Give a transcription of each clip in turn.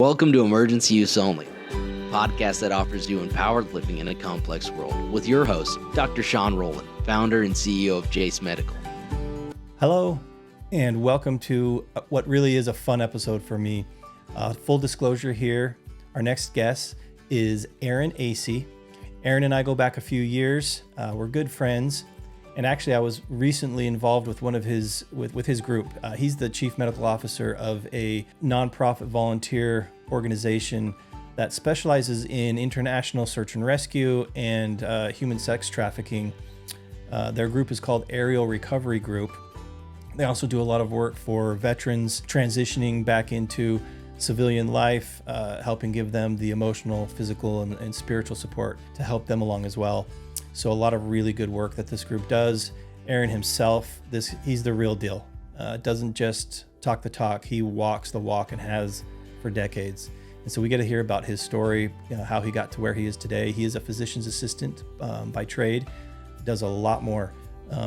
Welcome to Emergency Use Only, a podcast that offers you empowered living in a complex world with your host, Dr. Sean Rowland, founder and CEO of Jace Medical. Hello, and welcome to what really is a fun episode for me. Full disclosure here, our next guest is Aaron Asay. Aaron and I go back a few years. We're good friends. And actually, I was recently involved with one of his group. He's the chief medical officer of a nonprofit volunteer organization that specializes in international search and rescue and human sex trafficking. Their group is called Aerial Recovery Group. They also do a lot of work for veterans transitioning back into civilian life, helping give them the emotional, physical, and spiritual support to help them along as well. So a lot of really good work that this group does. Aaron himself, he's the real deal. Doesn't just talk the talk, he walks the walk and has for decades. And so we get to hear about his story, how he got to where he is today. He is a physician's assistant by trade, does a lot more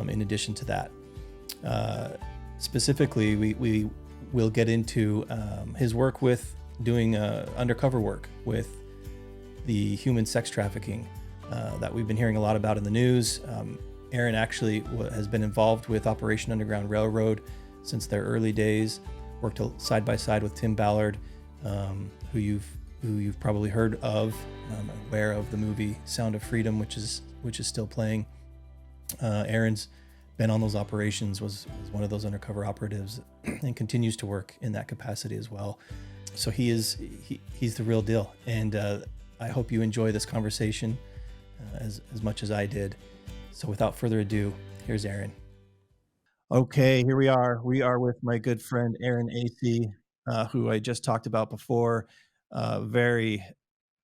in addition to that. Specifically, we will get into his work with doing undercover work with the human sex trafficking that we've been hearing a lot about in the news. Aaron actually has been involved with Operation Underground Railroad since their early days, worked side by side with Tim Ballard, who you've probably heard of, aware of the movie Sound of Freedom, which is still playing. Aaron's been on those operations, was one of those undercover operatives, and continues to work in that capacity as well. So he's the real deal, and I hope you enjoy this conversation as much as I did. So without further ado, here's Aaron. Okay, here we are. We are with my good friend Aaron Asay, who I just talked about before. Very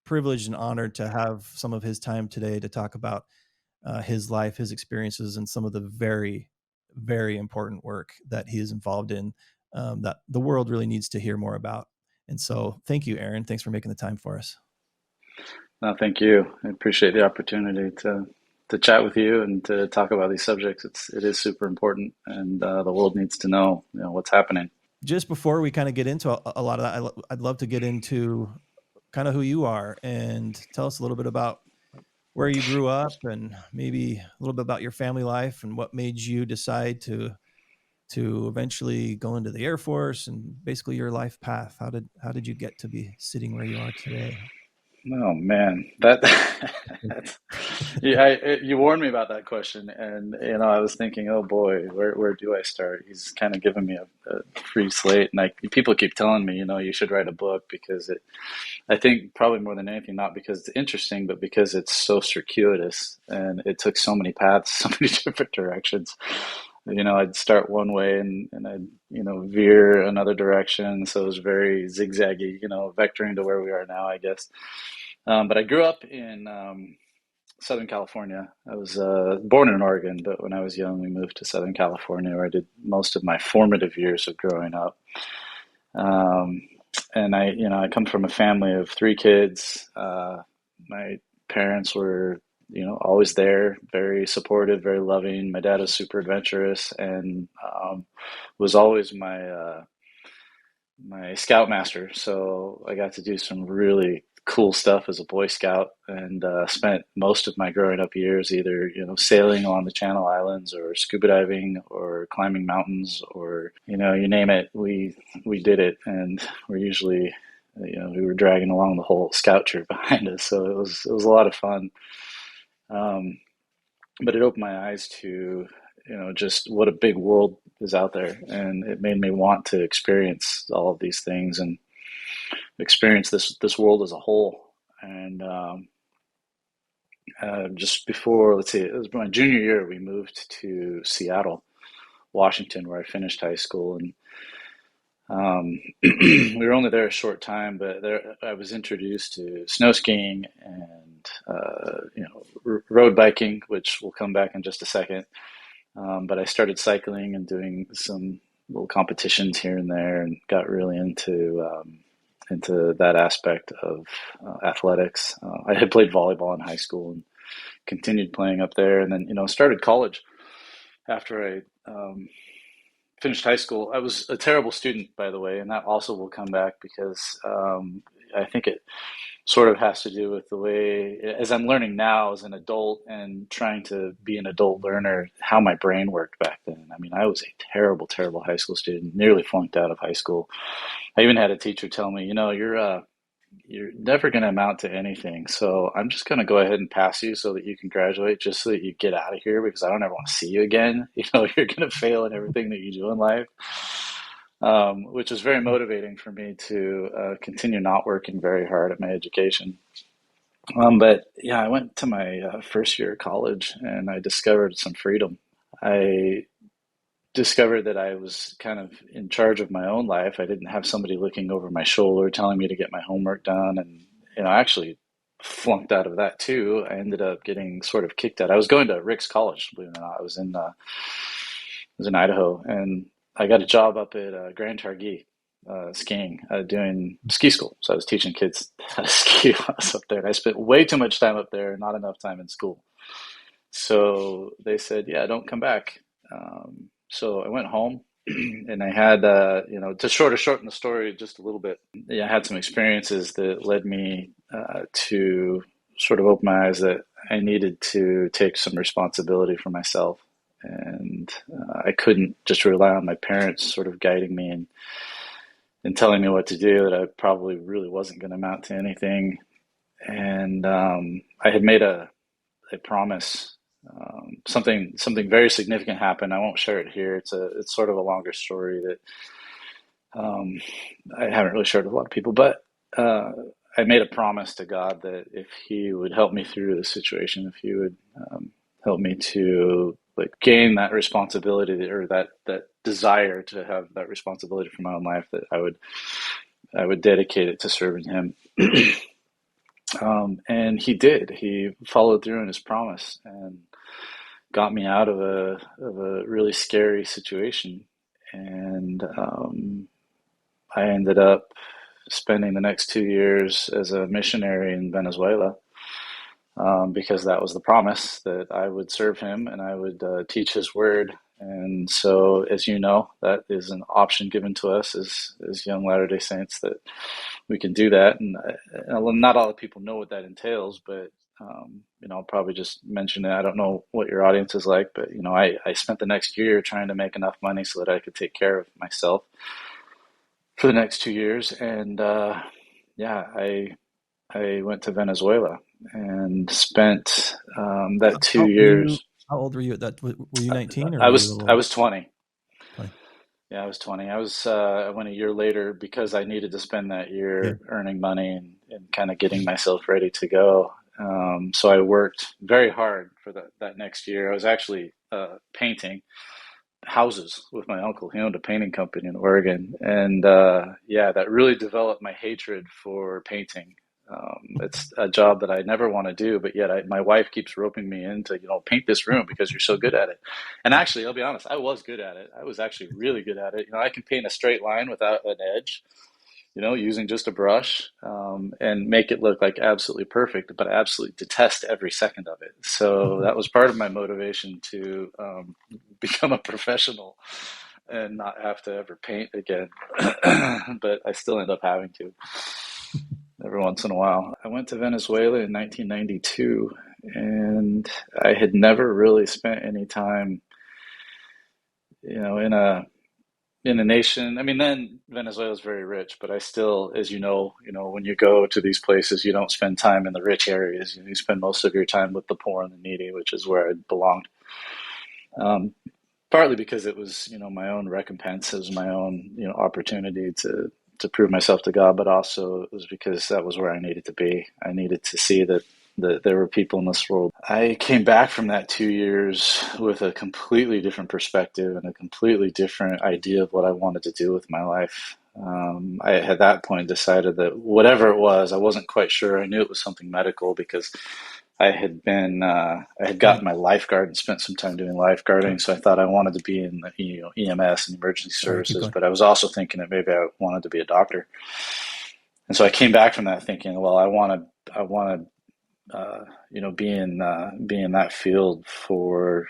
privileged and honored to have some of his time today to talk about his life, his experiences, and some of the very, very important work that he is involved in that the world really needs to hear more about. And so thank you, Aaron. Thanks for making the time for us. No, thank you. I appreciate the opportunity to chat with you and to talk about these subjects. It is super important, and the world needs to know, what's happening. Just before we kind of get into a lot of that, I'd love to get into kind of who you are and tell us a little bit about where you grew up and maybe a little bit about your family life and what made you decide to eventually go into the Air Force and basically your life path. How did you get to be sitting where you are today? Oh man, that's you warned me about that question, and I was thinking, oh boy, where do I start? He's kind of given me a free slate, and people keep telling me, you should write a book because I think probably more than anything, not because it's interesting, but because it's so circuitous and it took so many paths, so many different directions. I'd start one way and I'd, veer another direction. So it was very zigzaggy, vectoring to where we are now, I guess. But I grew up in Southern California. I was born in Oregon, but when I was young, we moved to Southern California, where I did most of my formative years of growing up. And I come from a family of three kids. My parents were, always there, very supportive, very loving. My dad was super adventurous and was always my scoutmaster. So I got to do some really cool stuff as a Boy Scout, and spent most of my growing up years either sailing along the Channel Islands or scuba diving or climbing mountains, or you name it, we did it. And we're usually we were dragging along the whole scout troop behind us, so it was a lot of fun. But it opened my eyes to just what a big world is out there, and it made me want to experience all of these things and experience this world as a whole. And just before, let's see, it was my junior year, we moved to Seattle, Washington, where I finished high school. And we were only there a short time, but there I was introduced to snow skiing and road biking, which we'll come back in just a second. But I started cycling and doing some little competitions here and there, and got really into that aspect of athletics. I had played volleyball in high school and continued playing up there, and then started college after I finished high school, I was a terrible student, by the way, and that also will come back because I think it sort of has to do with the way, as I'm learning now as an adult and trying to be an adult learner, how my brain worked back then. I mean, I was a terrible, terrible high school student, nearly flunked out of high school. I even had a teacher tell me, you're never going to amount to anything. So I'm just going to go ahead and pass you so that you can graduate, just so that you get out of here, because I don't ever want to see you again. You're going to fail in everything that you do in life, which was very motivating for me to continue not working very hard at my education. But yeah, I went to my first year of college and I discovered some freedom. I discovered that I was kind of in charge of my own life. I didn't have somebody looking over my shoulder telling me to get my homework done. And, I actually flunked out of that too. I ended up getting sort of kicked out. I was going to Rick's College, believe it or not. I was in Idaho, and I got a job up at Grand Targhee, skiing, doing ski school. So I was teaching kids how to ski while I was up there. And I spent way too much time up there, not enough time in school. So they said, yeah, don't come back. So I went home and I had, to shorten the story just a little bit. Yeah, I had some experiences that led me to sort of open my eyes that I needed to take some responsibility for myself. And I couldn't just rely on my parents sort of guiding me and telling me what to do, that I probably really wasn't going to amount to anything. And I had made a promise. Something very significant happened. I won't share it here. It's sort of a longer story that I haven't really shared with a lot of people. But I made a promise to God that if He would help me through the situation, if He would help me to gain that responsibility, or that desire to have that responsibility for my own life, that I would dedicate it to serving Him. And He did. He followed through on His promise and got me out of a really scary situation. And I ended up spending the next 2 years as a missionary in Venezuela, because that was the promise, that I would serve Him and I would teach His word. And so, as you know, that is an option given to us as young Latter-day Saints, that we can do that. And not all the people know what that entails, but I'll probably just mention it. I don't know what your audience is like, but I spent the next year trying to make enough money so that I could take care of myself for the next 2 years. And I went to Venezuela and spent that 2 years. How old were you at that? Were you 19 or I were you a was little I was 20. 20? Yeah, I was 20. I went a year later because I needed to spend that Yeah. year earning money and kind of getting myself ready to go. So I worked very hard for that next year. I was actually painting houses with my uncle. He owned a painting company in Oregon. And that really developed my hatred for painting. It's a job that I never want to do, but yet my wife keeps roping me into, paint this room because you're so good at it. And actually, I'll be honest, I was good at it. I was actually really good at it. I can paint a straight line without an edge, using just a brush, and make it look like absolutely perfect, but I absolutely detest every second of it. So that was part of my motivation to become a professional and not have to ever paint again. But I still end up having to every once in a while. I went to Venezuela in 1992, and I had never really spent any time, in a nation. I mean, then Venezuela is very rich, but I still, as when you go to these places, you don't spend time in the rich areas. You spend most of your time with the poor and the needy, which is where I belonged. Partly because it was, my own recompense, it was my own, opportunity to prove myself to God, but also it was because that was where I needed to be. I needed to see that there were people in this world. I came back from that 2 years with a completely different perspective and a completely different idea of what I wanted to do with my life. I at that point decided that whatever it was, I wasn't quite sure. I knew it was something medical because I had gotten my lifeguard and spent some time doing lifeguarding. So I thought I wanted to be in the EMS and emergency Sorry, keep services, going. but I was also thinking that maybe I wanted to be a doctor. And so I came back from that thinking, well, I want to be in that field for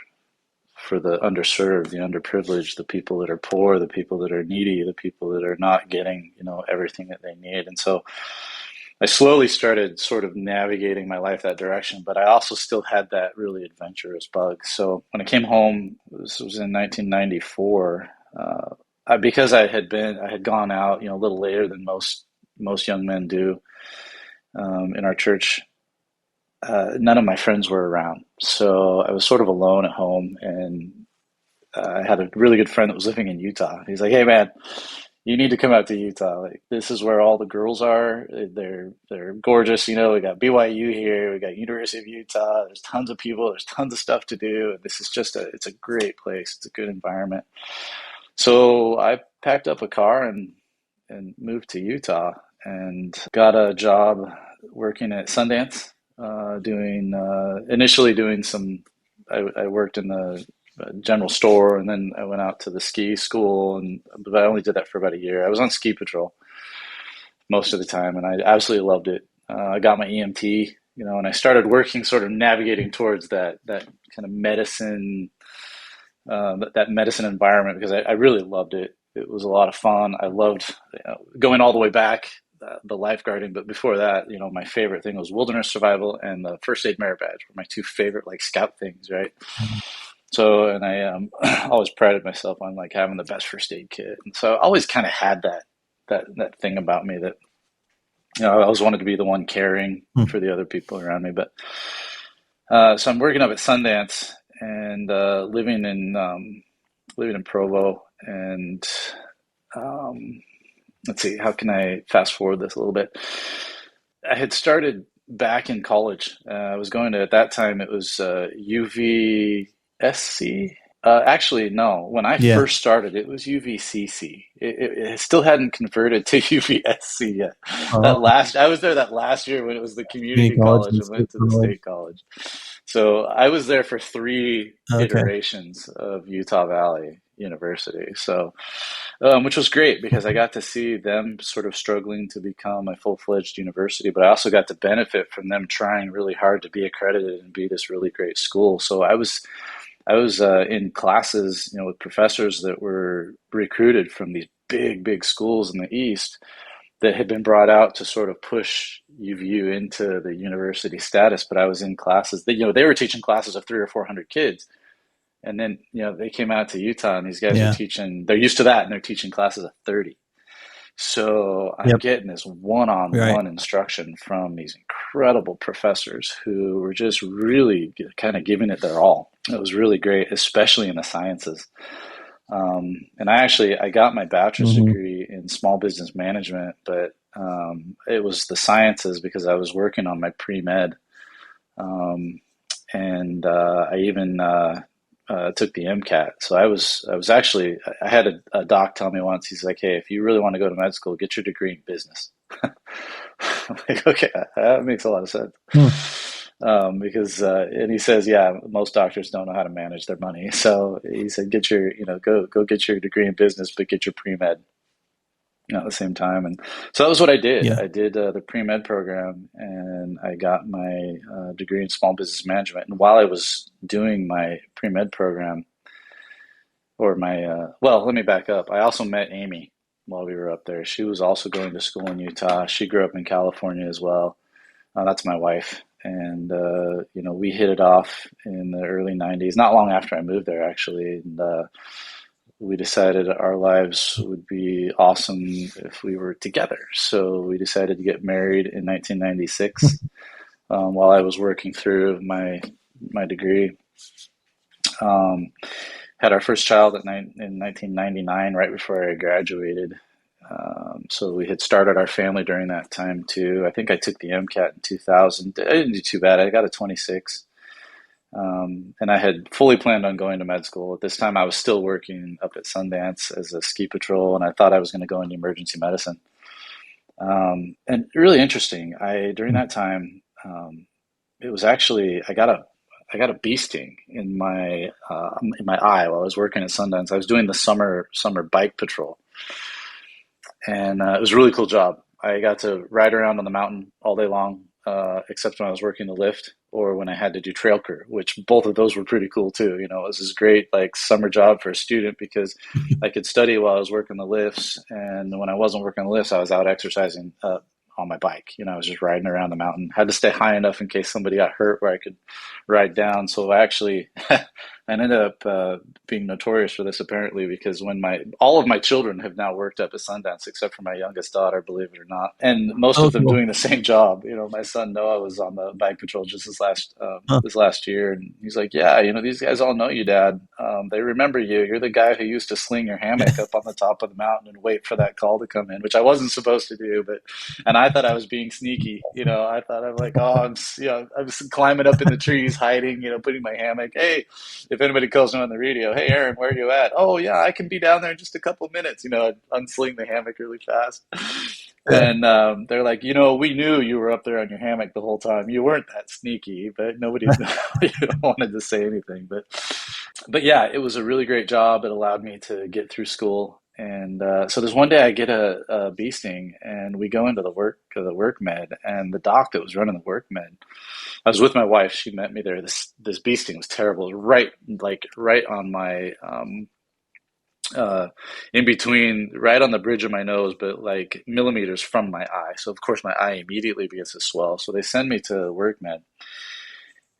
for the underserved, the underprivileged, the people that are poor, the people that are needy, the people that are not getting, everything that they need. And so I slowly started sort of navigating my life that direction, but I also still had that really adventurous bug. So when I came home, this was in 1994, because I had gone out, a little later than most young men do, in our church. None of my friends were around, so I was sort of alone at home. And I had a really good friend that was living in Utah. He's like, "Hey, man, you need to come out to Utah. Like, this is where all the girls are. They're gorgeous. We got BYU here. We got University of Utah. There's tons of people. There's tons of stuff to do. And this is it's a great place. It's a good environment." So I packed up a car and moved to Utah and got a job working at Sundance, initially doing some. I worked in the general store, and then I went out to the ski school, but I only did that for about a year. I was on ski patrol most of the time, and I absolutely loved it. I got my EMT, and I started working, sort of navigating towards that kind of medicine, that medicine environment, because I really loved it. It was a lot of fun. I loved going all the way back, the lifeguarding, but before that, my favorite thing was wilderness survival and the first aid merit badge were my two favorite scout things, right? So, and I always prided myself on having the best first aid kit, and so I always kind of had that thing about me that I always wanted to be the one caring for the other people around me. But so I'm working up at Sundance and living in Provo, and let's see, how can I fast forward this a little bit? I had started back in college. I was going to, at that time, it was UVSC. Actually, no. When I first started, it was UVCC. It still hadn't converted to UVSC yet. I was there that last year when it was the community college and went to the state college. So I was there for three iterations of Utah Valley University. So, which was great because I got to see them sort of struggling to become a full-fledged university, but I also got to benefit from them trying really hard to be accredited and be this really great school. So I was in classes, with professors that were recruited from these big schools in the East that had been brought out to sort of push UVU into the university status. But I was in classes that, they were teaching classes of 300 or 400 kids. And then, they came out to Utah and these guys are teaching, they're used to that, and they're teaching classes of 30. So I'm getting this one-on-one instruction from these incredible professors who were just really kind of giving it their all. It was really great, especially in the sciences. And I got my bachelor's degree in small business management, but it was the sciences because I was working on my pre-med. And I even took the MCAT. So I had a doc tell me once, he's like, "Hey, if you really want to go to med school, get your degree in business." I'm like, okay, that makes a lot of sense. Because, and he says, yeah, most doctors don't know how to manage their money. So he said, go get your degree in business, but get your pre-med at the same time. And so that was what I did. Yeah. I did the pre-med program, and I got my degree in small business management. And while I was doing my pre-med program, let me back up. I also met Amy while we were up there. She was also going to school in Utah. She grew up in California as well. That's my wife. And, we hit it off in the early 90s, not long after I moved there, actually. And we decided our lives would be awesome if we were together. So we decided to get married in 1996 while I was working through my degree. Had our first child in 1999, right before I graduated. So we had started our family during that time too. I think I took the MCAT in 2000. I didn't do too bad. I got a 26. And I had fully planned on going to med school. At this time, I was still working up at Sundance as a ski patrol, and I thought I was going to go into emergency medicine. And really interesting. During that time, it was actually I got a bee sting in my eye while I was working at Sundance. I was doing the summer bike patrol, and it was a really cool job. I got to ride around on the mountain all day long, except when I was working the lift or when I had to do trail crew, which both of those were pretty cool too. You know, it was this great like summer job for a student because I could study while I was working the lifts, and when I wasn't working the lifts, I was out exercising on my bike. You know, I was just riding around the mountain. Had to stay high enough in case somebody got hurt where I could ride down. So I actually I ended up being notorious for this apparently because when all of my children have now worked up at Sundance except for my youngest daughter, believe it or not, and most Oh, of them cool. doing the same job. You know, my son Noah was on the bike patrol just Huh. this last year, and he's like, "Yeah, you know, these guys all know you, Dad. They remember you. You're the guy who used to sling your hammock up on the top of the mountain and wait for that call to come in," which I wasn't supposed to do, but and I thought I was being sneaky. You know, I thought I'm like, oh, I'm just climbing up in the trees, hiding. You know, putting my hammock. Hey, if anybody calls me on the radio, hey, Aaron, where are you at? Oh, yeah, I can be down there in just a couple of minutes. You know, I'd unsling the hammock really fast. Yeah. And they're like, you know, we knew you were up there on your hammock the whole time. You weren't that sneaky, but nobody wanted to say anything. But yeah, it was a really great job. It allowed me to get through school. And so there's one day I get a bee sting, and we go into the work med, and the doc that was running the work med, I was with my wife. She met me there. This bee sting was terrible. It was right on my uh, in between, right on the bridge of my nose, but like millimeters from my eye. So of course my eye immediately begins to swell. So they send me to work med.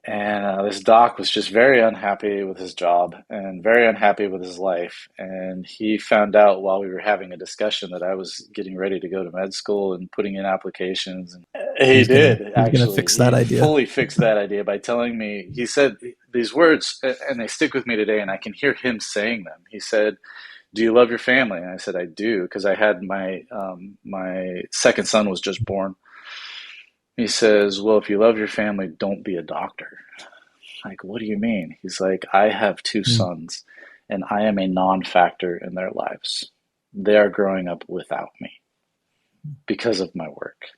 And this doc was just very unhappy with his job and very unhappy with his life. And he found out while we were having a discussion that I was getting ready to go to med school and putting in applications. And he did, He's gonna actually. fix that He idea. fully fixed that idea by telling me, he said these words, and they stick with me today, and I can hear him saying them. He said, "Do you love your family?" And I said, "I do," because I had my second son was just born. He says, "Well, if you love your family, don't be a doctor." Like, what do you mean? He's like, "I have two Mm. sons, and I am a non-factor in their lives. They are growing up without me because of my work."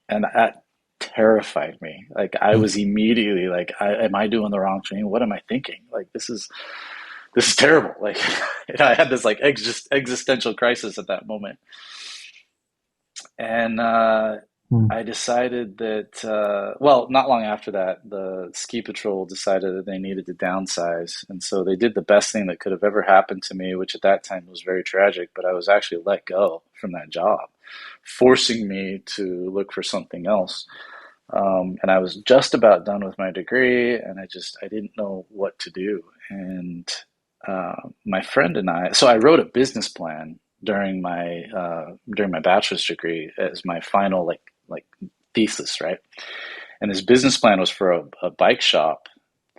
And that terrified me. Like, I Mm. was immediately like, am I doing the wrong thing? What am I thinking? Like, this is terrible. Like, you know, I had this like existential crisis at that moment. And Mm. I decided that, well, not long after that, the ski patrol decided that they needed to downsize. And so they did the best thing that could have ever happened to me, which at that time was very tragic, but I was actually let go from that job, forcing me to look for something else. And I was just about done with my degree, and I didn't know what to do. And my friend and so I wrote a business plan during my bachelor's degree as my final like thesis, right? And this business plan was for a bike shop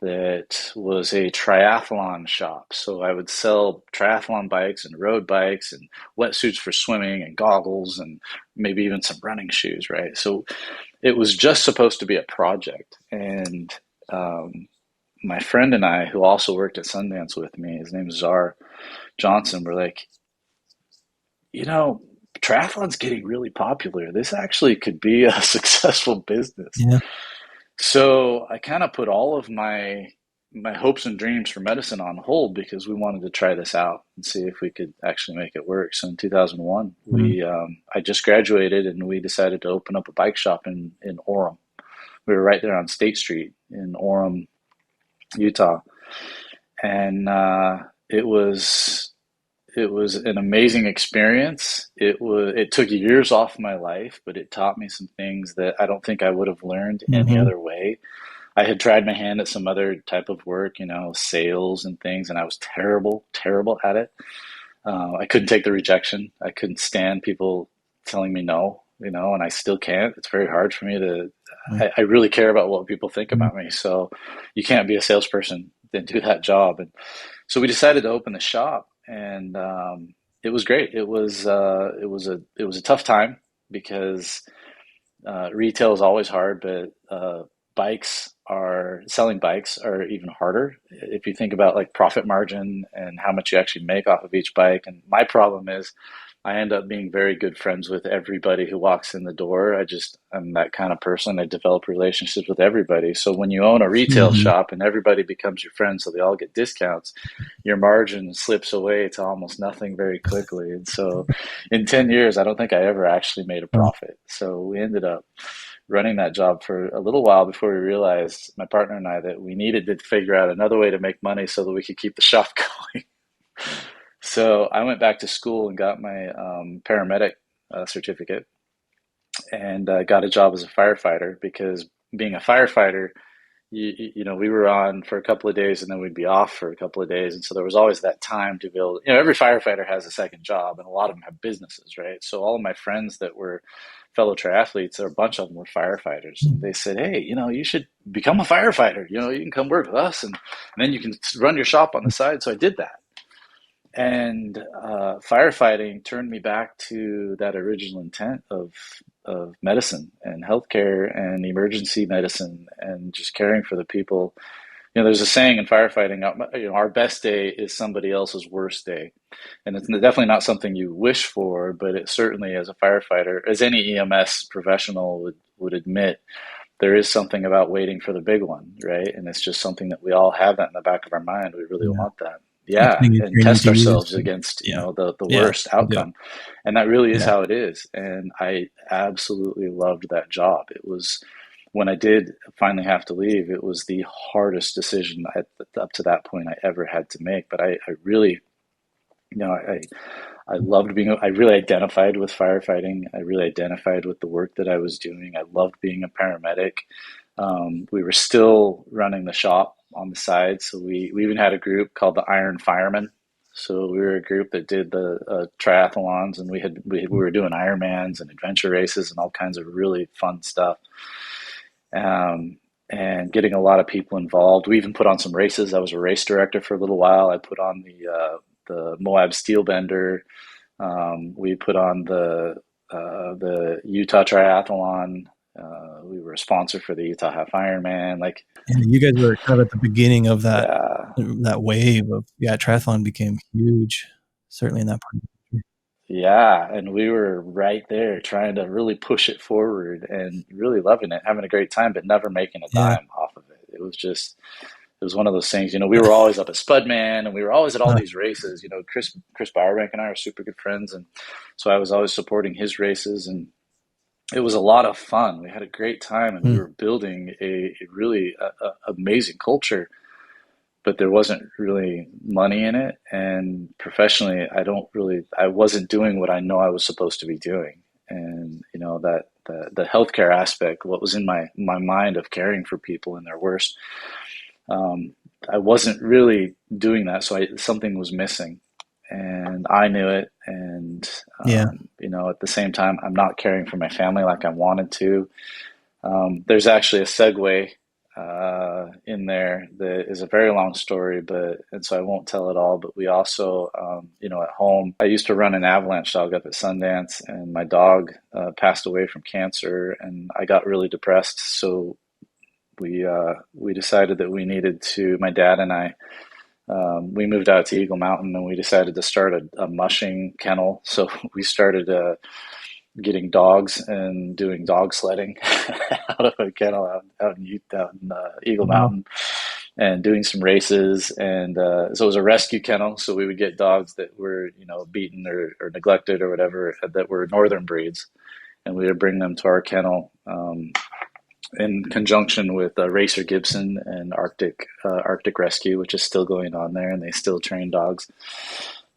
that was a triathlon shop. So I would sell triathlon bikes and road bikes and wetsuits for swimming and goggles and maybe even some running shoes, right? So it was just supposed to be a project. And um, my friend and I, who also worked at Sundance with me, his name is Czar Johnson, were like, you know, triathlon's getting really popular. This actually could be a successful business. Yeah. So I kind of put all of my hopes and dreams for medicine on hold because we wanted to try this out and see if we could actually make it work. So in 2001, Mm. I just graduated and we decided to open up a bike shop in Orem. We were right there on State Street in Orem, Utah, and it was an amazing experience. It took years off my life, but it taught me some things that I don't think I would have learned any Hmm. other way. I had tried my hand at some other type of work, you know, sales and things, and I was terrible at it. I couldn't take the rejection. I couldn't stand people telling me no, you know, and I still can't. It's very hard for me to. I really care about what people think Mm. about me, so you can't be a salesperson and do that job. And so we decided to open the shop, and it was great. It was a tough time because retail is always hard, but selling bikes are even harder if you think about like profit margin and how much you actually make off of each bike. And my problem is I end up being very good friends with everybody who walks in the door. I'm that kind of person. I develop relationships with everybody. So when you own a retail Hmm. shop and everybody becomes your friend, so they all get discounts, your margin slips away to almost nothing very quickly. And so in 10 years, I don't think I ever actually made a Wow. profit. So we ended up running that job for a little while before we realized, my partner and I, that we needed to figure out another way to make money so that we could keep the shop going. So I went back to school and got my paramedic certificate, and got a job as a firefighter, because being a firefighter, we were on for a couple of days and then we'd be off for a couple of days. And so there was always that time to build, every firefighter has a second job, and a lot of them have businesses, right? So all of my friends that were fellow triathletes, or a bunch of them were firefighters. And they said, hey, you should become a firefighter. You can come work with us, and then you can run your shop on the side. So I did that. And firefighting turned me back to that original intent of medicine and healthcare and emergency medicine and just caring for the people. There's a saying in firefighting, our best day is somebody else's worst day. And it's definitely not something you wish for, but it certainly, as a firefighter, as any EMS professional would admit, there is something about waiting for the big one, right? And it's just something that we all have that in the back of our mind. We really Yeah. want that. It's Yeah, something you're and training test to use. ourselves against, Yeah. the Yeah. worst outcome. And that really is Yeah. how it is. And I absolutely loved that job. It was, when I did finally have to leave, it was the hardest decision up to that point I ever had to make. But I really, I loved I really identified with firefighting. I really identified with the work that I was doing. I loved being a paramedic. We were still running the shop on the side. So we even had a group called the Iron Firemen. So we were a group that did the triathlons, and we were doing Ironmans and adventure races and all kinds of really fun stuff. And getting a lot of people involved. We even put on some races. I was a race director for a little while. I put on the Moab Steelbender. We put on the Utah Triathlon. We were a sponsor for the Utah Half Ironman. And you guys were kind of at the beginning of that yeah, wave of triathlon became huge, certainly in that part of the country. yeah, and we were right there trying to really push it forward and really loving it, having a great time, but never making a Yeah. dime off of it. It was one of those things. We were always up at Spudman, and we were always at all these races. Chris Bowerbank and I are super good friends, and so I was always supporting his races, and it was a lot of fun. We had a great time, and we were building a really amazing culture, but there wasn't really money in it. And professionally, I wasn't doing what I know I was supposed to be doing. And that the healthcare aspect, what was in my mind of caring for people in their worst, I wasn't really doing that. So something was missing, and I knew it. And Yeah. at the same time, I'm not caring for my family like I wanted to. There's actually a segue in there that is a very long story, and so I won't tell it all. But we also, at home, I used to run an avalanche dog up at Sundance, and my dog passed away from cancer, and I got really depressed. So we decided that we needed to. My dad and I, we moved out to Eagle Mountain, and we decided to start a mushing kennel. So we started getting dogs and doing dog sledding out of a kennel out in Eagle Wow. Mountain, and doing some races. And so it was a rescue kennel. So we would get dogs that were, beaten or neglected or whatever, that were northern breeds, and we would bring them to our kennel. In conjunction with Racer Gibson and Arctic Rescue, which is still going on there, and they still train dogs.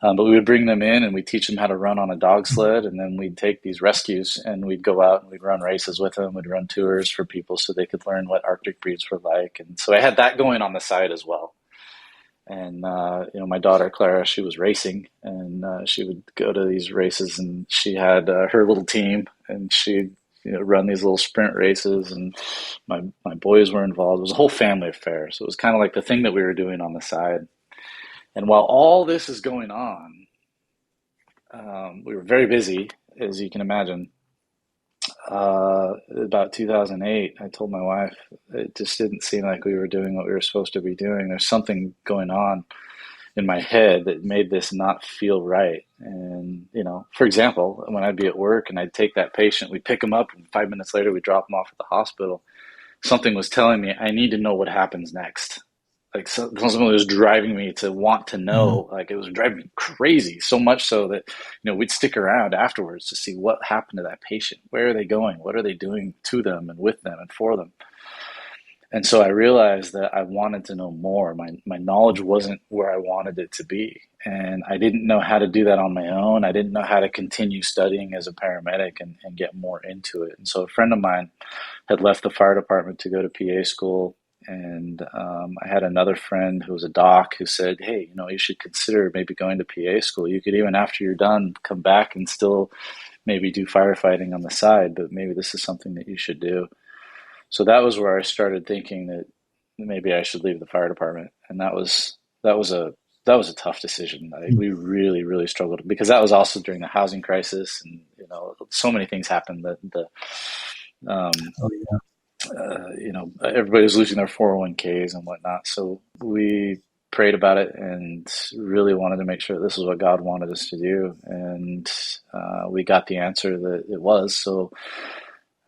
But we would bring them in, and we'd teach them how to run on a dog sled, and then we'd take these rescues and we'd go out and we'd run races with them. We'd run tours for people so they could learn what Arctic breeds were like. And so I had that going on the side as well. And my daughter Clara, she was racing, and she would go to these races, and she had her little team, and she'd run these little sprint races, and my boys were involved. It was a whole family affair. So it was kind of like the thing that we were doing on the side. And while all this is going on, we were very busy, as you can imagine. About 2008, I told my wife it just didn't seem like we were doing what we were supposed to be doing. There's something going on in my head that made this not feel right. And, for example, when I'd be at work and I'd take that patient, we'd pick them up, and 5 minutes later, we'd drop them off at the hospital. Something was telling me I need to know what happens next. something was driving me to want to Mm-hmm. know. Like, it was driving me crazy, so much so that, we'd stick around afterwards to see what happened to that patient. Where are they going? What are they doing to them and with them and for them? And so I realized that I wanted to know more. My knowledge wasn't where I wanted it to be. And I didn't know how to do that on my own. I didn't know how to continue studying as a paramedic and get more into it. And so a friend of mine had left the fire department to go to PA school. And I had another friend who was a doc who said, hey, you should consider maybe going to PA school. You could, even after you're done, come back and still maybe do firefighting on the side, but maybe this is something that you should do. So that was where I started thinking that maybe I should leave the fire department. And that was a tough decision. We really, really struggled, because that was also during the housing crisis, and so many things happened that Oh, yeah. everybody was losing their 401ks and whatnot. So we prayed about it and really wanted to make sure this is what God wanted us to do. And we got the answer that it was. So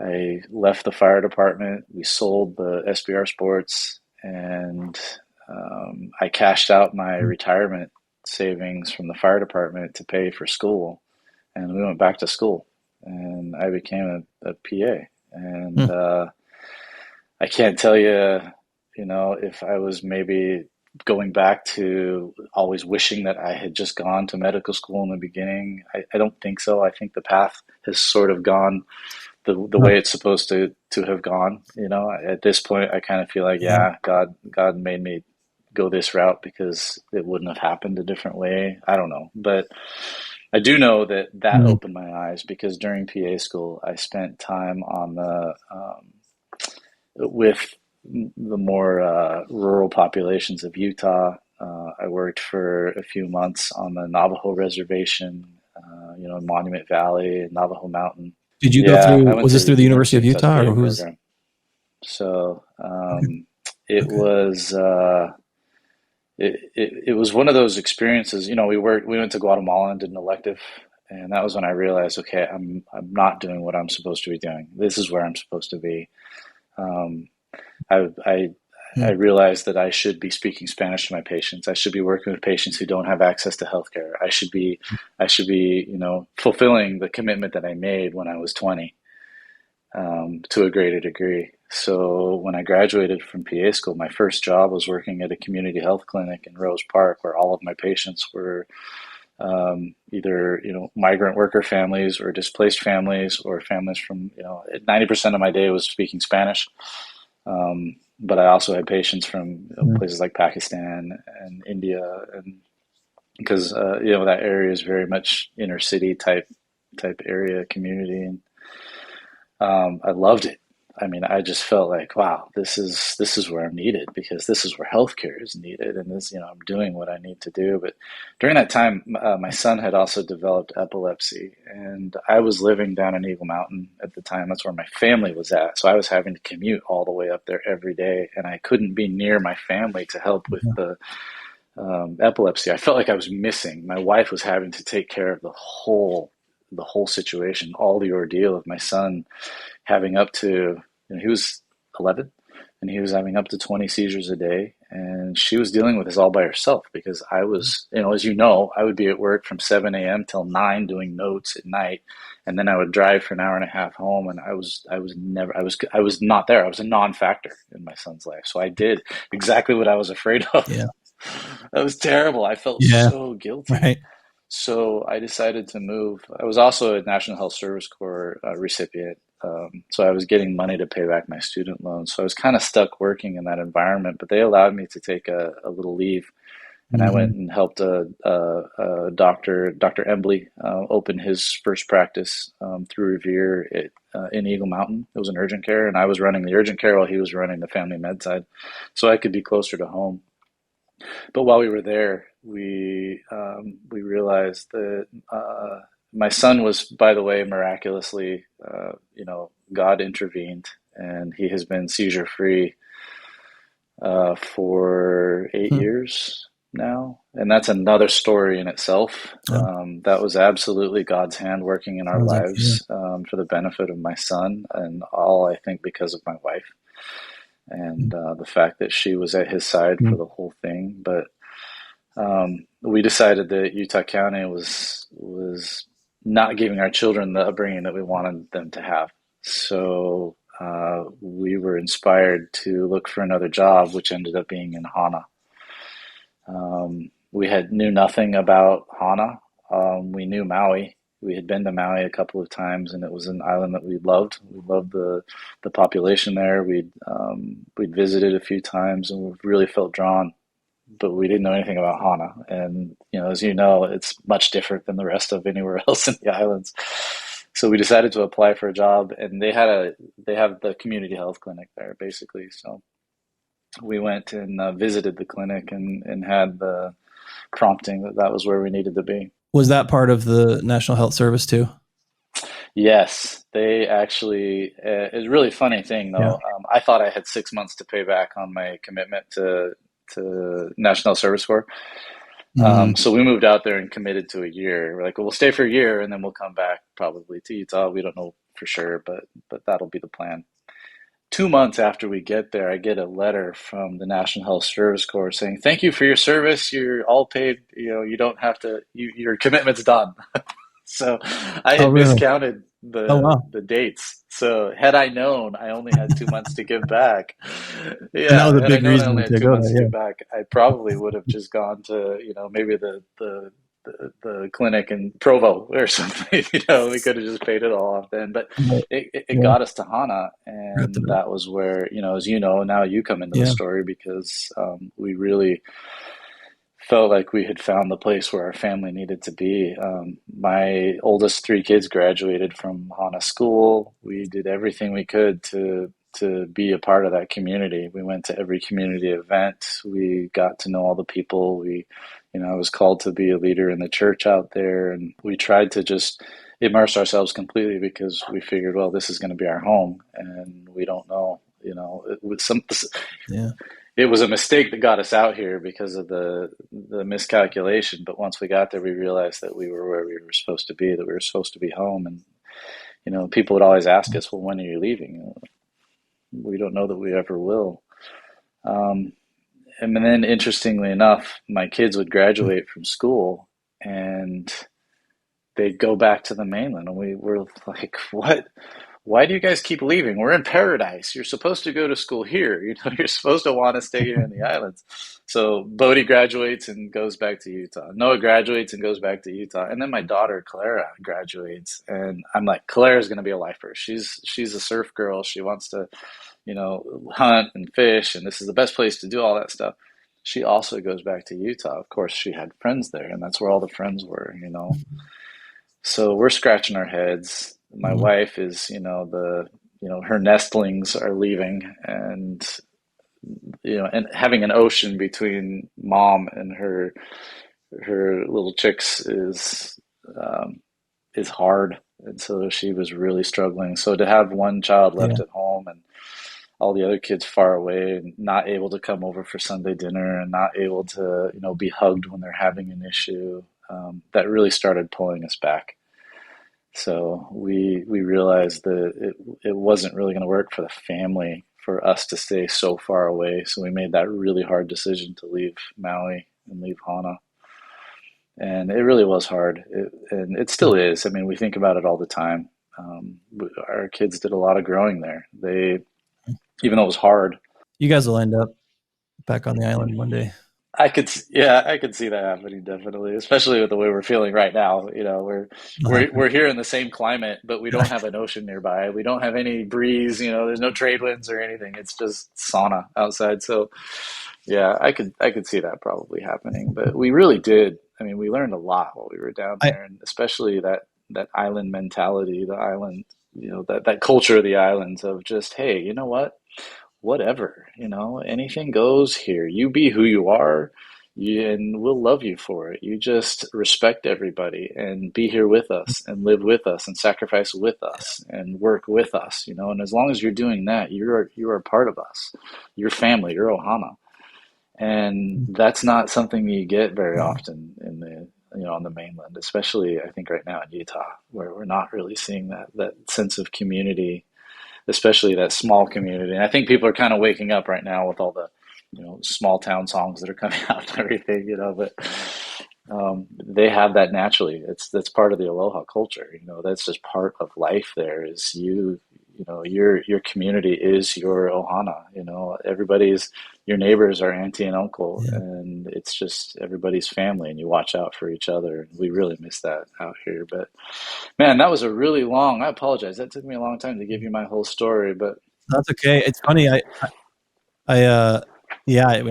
I left the fire department. We sold the SBR Sports, and I cashed out my retirement savings from the fire department to pay for school. And we went back to school, and I became a PA. And Mm-hmm. I can't tell you, if I was maybe going back to always wishing that I had just gone to medical school in the beginning. I don't think so. I think the path has sort of gone the way it's supposed to have gone. At this point, I kind of feel like, Yeah. yeah, God made me go this route, because it wouldn't have happened a different way. I don't know, but I do know that Mm-hmm. opened my eyes, because during PA school, I spent time on the with the more rural populations of Utah. I worked for a few months on the Navajo reservation, in Monument Valley, Navajo Mountain. Did you go Yeah, I through, went was to this the through the University University of of Utah, or Tuscaloosa who's? program. So Okay. it Okay. was it was one of those experiences. We went to Guatemala and did an elective, and that was when I realized, okay, I'm not doing what I'm supposed to be doing. This is where I'm supposed to be. Um, I, I I Mm. realized that I should be speaking Spanish to my patients. I should be working with patients who don't have access to healthcare. I should be, fulfilling the commitment that I made when I was 20, to a greater degree. So when I graduated from PA school, my first job was working at a community health clinic in Rose Park, where all of my patients were either migrant worker families or displaced families, or families from 90% of my day was speaking Spanish. But I also had patients from Mm. places like Pakistan and India, and because that area is very much inner city type area community, and I loved it. I mean, I just felt like, wow, this is where I'm needed, because this is where healthcare is needed, and this, I'm doing what I need to do. But during that time, my son had also developed epilepsy, and I was living down in Eagle Mountain at the time. That's where my family was at, so I was having to commute all the way up there every day, and I couldn't be near my family to help with Yeah. the epilepsy. I felt like I was missing. My wife was having to take care of the whole situation, all the ordeal of my son having up to, he was 11, and he was having up to 20 seizures a day. And she was dealing with this all by herself, because I was, as I would be at work from 7 a.m. till 9 doing notes at night. And then I would drive for an hour and a half home. And I was not there. I was a non-factor in my son's life. So I did exactly what I was afraid of. Yeah. That was terrible. I felt Yeah. so guilty. Right. So I decided to move. I was also a National Health Service Corps recipient. So I was getting money to pay back my student loans. So I was kind of stuck working in that environment, but they allowed me to take a little leave. And I Mm-hmm. went and helped a doctor, Dr. Embley, open his first practice through Revere in Eagle Mountain. It was an urgent care, and I was running the urgent care while he was running the family med side, so I could be closer to home. But while we were there, we realized that my son was, by the way, miraculously, God intervened, and he has been seizure free for 8 years now, and that's another story in itself. Oh, That was absolutely God's hand working in our sounds like, yeah. lives for the benefit of my son, and all, I think, because of my wife. and the fact that she was at his side for Mm. the whole thing. But we decided that Utah County was not giving our children the upbringing that we wanted them to have. So we were inspired to look for another job, which ended up being in Hana. We had knew nothing about Hana. We knew Maui. We had been to Maui a couple of times, and it was an island that we loved. We loved the population there. We'd visited a few times, and we really felt drawn. But we didn't know anything about Hana, and as you know, it's much different than the rest of anywhere else in the islands. So we decided to apply for a job, and they have the community health clinic there, basically. So we went and visited the clinic and had the prompting that that was where we needed to be. Was that part of the National Health Service too? Yes, they actually. It's a really funny thing Yeah. though. I thought I had 6 months to pay back on my commitment to National Service Corps. Mm. So we moved out there and committed to a year. We're like, well, we'll stay for a year and then we'll come back probably to Utah. We don't know for sure, but that'll be the plan. 2 months after we get there, I get a letter from the National Health Service Corps saying, "Thank you for your service. You're all paid. You don't have to. Your commitment's done." So I Oh, had really? miscounted Oh, the wow. the dates. So had I known I only had 2 months to give back, And that was yeah, a had I big known I only reason had to two go months there. to Yeah. give back, I probably would have just gone to, maybe the clinic in Provo or something. We could have just paid it all off then. But But, it yeah. got us to Hana, Right and there. that was where, as you know, now you come into the Yeah. story because we really felt like we had found the place where our family needed to be. My oldest three kids graduated from Hana School. We did everything we could to be a part of that community. We went to every community event. We got to know all the people. I was called to be a leader in the church out there, and we tried to just immerse ourselves completely because we figured, well, this is going to be our home, and we don't know. It was Yeah. it was a mistake that got us out here because of the miscalculation. But once we got there, we realized that we were where we were supposed to be, that we were supposed to be home. And people would always ask us, "Well, when are you leaving?" We don't know that we ever will. Um, and then, interestingly enough, my kids would graduate from school and they'd go back to the mainland, and we were like, "What? Why do you guys keep leaving? We're in paradise. You're supposed to go to school here. You're supposed to want to stay here in the islands." So Bodhi graduates and goes back to Utah. Noah graduates and goes back to Utah. And then my daughter Clara graduates, and I'm like, Clara's going to be a lifer. She's a surf girl. She wants to, hunt and fish, and this is the best place to do all that stuff. She also goes back to Utah. Of course, she had friends there, and that's where all the friends were. So we're scratching our heads. My Mhm. wife is, her nestlings are leaving, and and having an ocean between mom and her little chicks is hard, and so she was really struggling. So to have one child Yeah. left at home and all the other kids far away and not able to come over for Sunday dinner and not able to, be hugged when they're having an issue, that really started pulling us back. So we realized that it wasn't really going to work for the family for us to stay so far away. So we made that really hard decision to leave Maui and leave Hana. And it really was hard. And it still is. I mean, we think about it all the time. Our kids did a lot of growing there. Even though it was hard, You guys will end up back on the island one day. yeah, I could see that happening definitely, especially with the way we're feeling right now. We're here in the same climate, but we don't have an ocean nearby. We don't have any breeze. There's no trade winds or anything. It's just sauna outside. So, yeah, I could see that probably happening. But we really did. I mean, we learned a lot while we were down I there, and especially that island mentality, the island, that culture of the islands of just, hey, you know what? Whatever, anything goes here. You be who you are, and we'll love you for it. You just respect everybody and be here with us and live with us and sacrifice with us and work with us. And as long as you're doing that, you are a part of us. Your family, your Ohana. And that's not something you get very yeah. often on the mainland, especially I think right now in Utah, where we're not really seeing that sense of community especially that small community. And I think people are kind of waking up right now with all the, small town songs that are coming out and everything, but they have that naturally. That's part of the aloha culture. That's just part of life. There is your community is your ohana. Everybody's your neighbors are auntie and uncle, Yeah. and it's just everybody's family, and you watch out for each other. And we really miss that out here. But man, that was a really long. I apologize. That took me a long time to give you my whole story, but That's okay. It's funny. Yeah,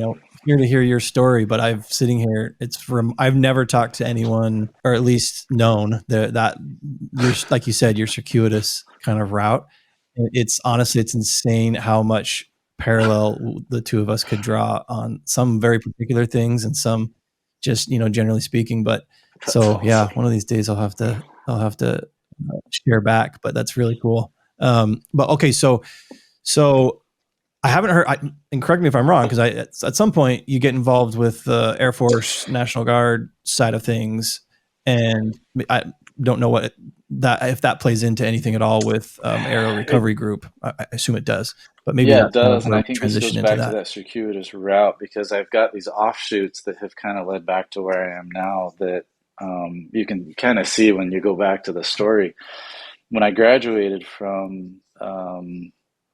here to hear your story, but I've never talked to anyone, or at least known that you're, like you said, your circuitous kind of route. It's honestly, it's insane how much parallel the two of us could draw on some very particular things and some just, generally speaking. But that's so, yeah, awesome. one of these days I'll have to share back, but that's really cool. But okay. So I haven't heard, and correct me if I'm wrong, because at some point you get involved with the Air Force National Guard side of things, and I don't know if that plays into anything at all with Aero It, Recovery Group. I assume it does, but maybe yeah, it that's kind of does. And where I we think this goes transition into back to that. that circuitous route because I've got these offshoots that have kind of led back to where I am now that you can kind of see when you go back to the story. When I graduated from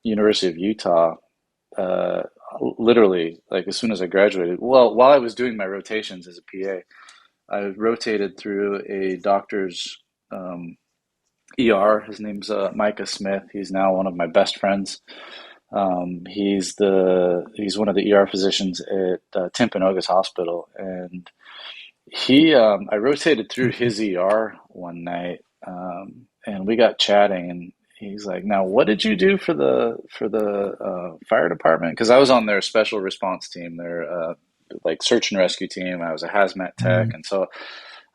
University of Utah, uh, literally, like as soon as I graduated, well, while I was doing my rotations as a PA, I rotated through a doctor's ER. His name's Micah Smith. He's now one of my best friends. He's one of the ER physicians at Timpanogos Hospital, and I rotated through his ER one night, and we got chatting, and he's like, "Now, what did you do for the fire department?" Because I was on their special response team, their like search and rescue team. I was a hazmat tech, Mm-hmm. and so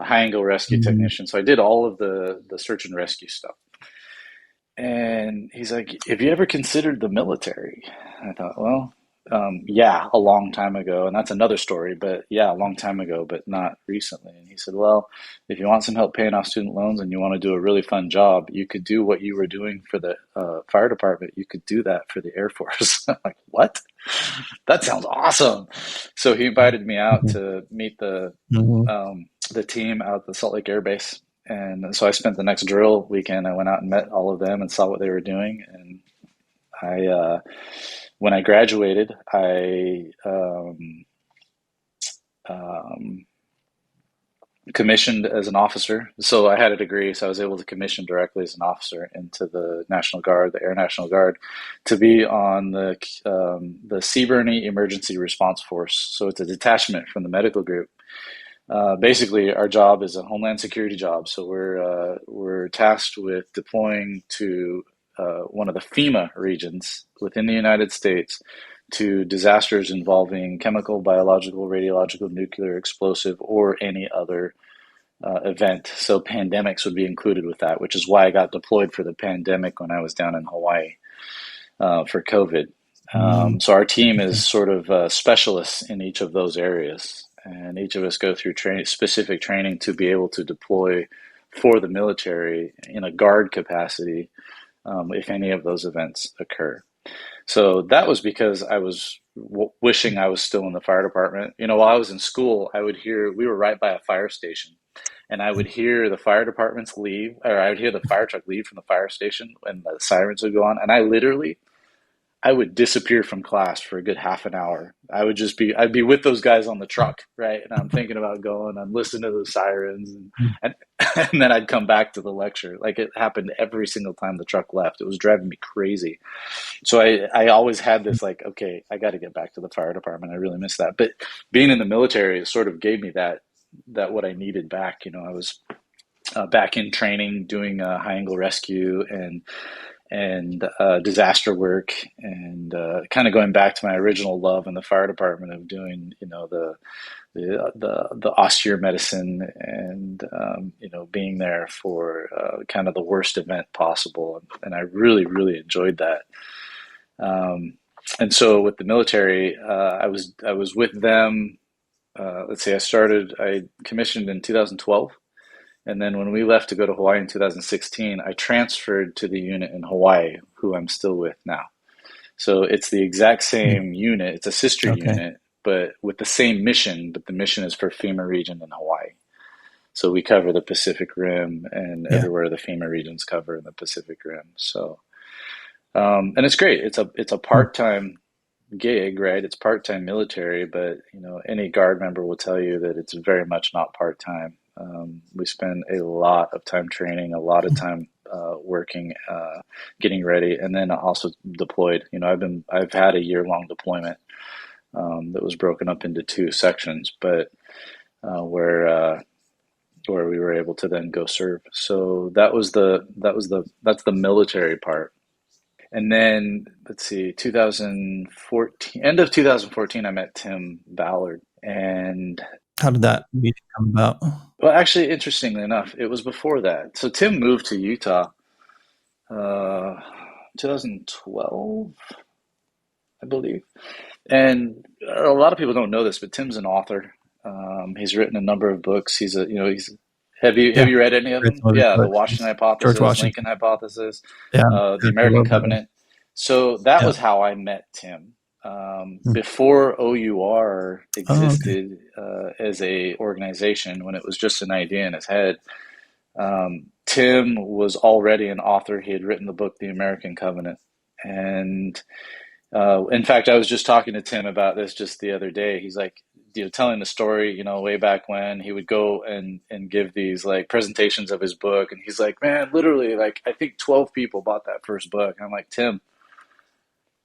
a high angle rescue technician. So I did all of the search and rescue stuff. And he's like, "Have you ever considered the military?" I thought, well, yeah, a long time ago. And that's another story, but yeah, a long time ago, but not recently. And he said, "Well, if you want some help paying off student loans and you want to do a really fun job, you could do what you were doing for the fire department. You could do that for the Air Force." I'm like, "What? That sounds awesome." So he invited me out Mm-hmm. to meet Mm-hmm. the team out at the Salt Lake Air Base. And so I spent the next drill weekend. I went out and met all of them and saw what they were doing. And when I graduated, I um, commissioned as an officer. So I had a degree, so I was able to commission directly as an officer into the National Guard, the Air National Guard, to be on the Seaburnie Emergency Response Force. So it's a detachment from the medical group. Basically, our job is a homeland security job. So we're tasked with deploying to one of the FEMA regions within the United States to disasters involving chemical, biological, radiological, nuclear, explosive, or any other event. So pandemics would be included with that, which is why I got deployed for the pandemic when I was down in Hawaii for COVID. Mm-hmm. So our team is Okay. sort of specialists in each of those areas, and each of us go through specific training to be able to deploy for the military in a guard capacity if any of those events occur. So that was because I was wishing I was still in the fire department. While I was in school, I would hear we were right by a fire station, and I would hear the fire departments leave, or I would hear the fire truck leave from the fire station, and the sirens would go on, and I would disappear from class for a good half an hour. I'd be with those guys on the truck, right? And I'm thinking about going, I'm listening to the sirens, and, and then I'd come back to the lecture. Like it happened every single time the truck left. It was driving me crazy. So I always had this like, okay, I got to get back to the fire department. I really miss that. But being in the military sort of gave me that what I needed back. I was back in training, doing high angle rescue and disaster work, and kind of going back to my original love in the fire department of doing, the austere medicine and being there for kind of the worst event possible, and I really really enjoyed that. And so with the military, I was with them. Let's say I commissioned in 2012. And then when we left to go to Hawaii in 2016, I transferred to the unit in Hawaii, who I'm still with now. So it's the exact Mm. same unit. It's a sister Okay. unit, but with the same mission, but the mission is for FEMA region in Hawaii. So we cover the Pacific Rim and Yeah. everywhere the FEMA regions cover in the Pacific Rim. So, and it's great. It's a Mm. part-time gig, right? It's part-time military, but any guard member will tell you that it's very much not part-time. We spend a lot of time training, a lot of time working, getting ready, and then also deployed. I've had a year-long deployment that was broken up into two sections, but where we were able to then go serve. So that's the military part. And then let's see, 2014, end of 2014, I met Tim Ballard. And How did that meeting come about? well, actually, interestingly enough, it was before that. So Tim moved to Utah, uh, 2012, I believe. And a lot of people don't know this, but Tim's an author. He's written a number of books. He's have Yeah. you read any of Read them? some of his Yeah, the books. Washington George Hypothesis, Washington. Lincoln Hypothesis, Yeah. the I American love that book. Covenant. So that Yeah. was how I met Tim. Mm. Before OUR Oh, okay. existed as a organization, when it was just an idea in his head, Tim was already an author. He had written the book, The American Covenant, and in fact, I was just talking to Tim about this just the other day. He's like, telling the story, way back when he would go and give these like presentations of his book, and he's like, man, literally, like I think 12 people bought that first book. And I'm like, Tim,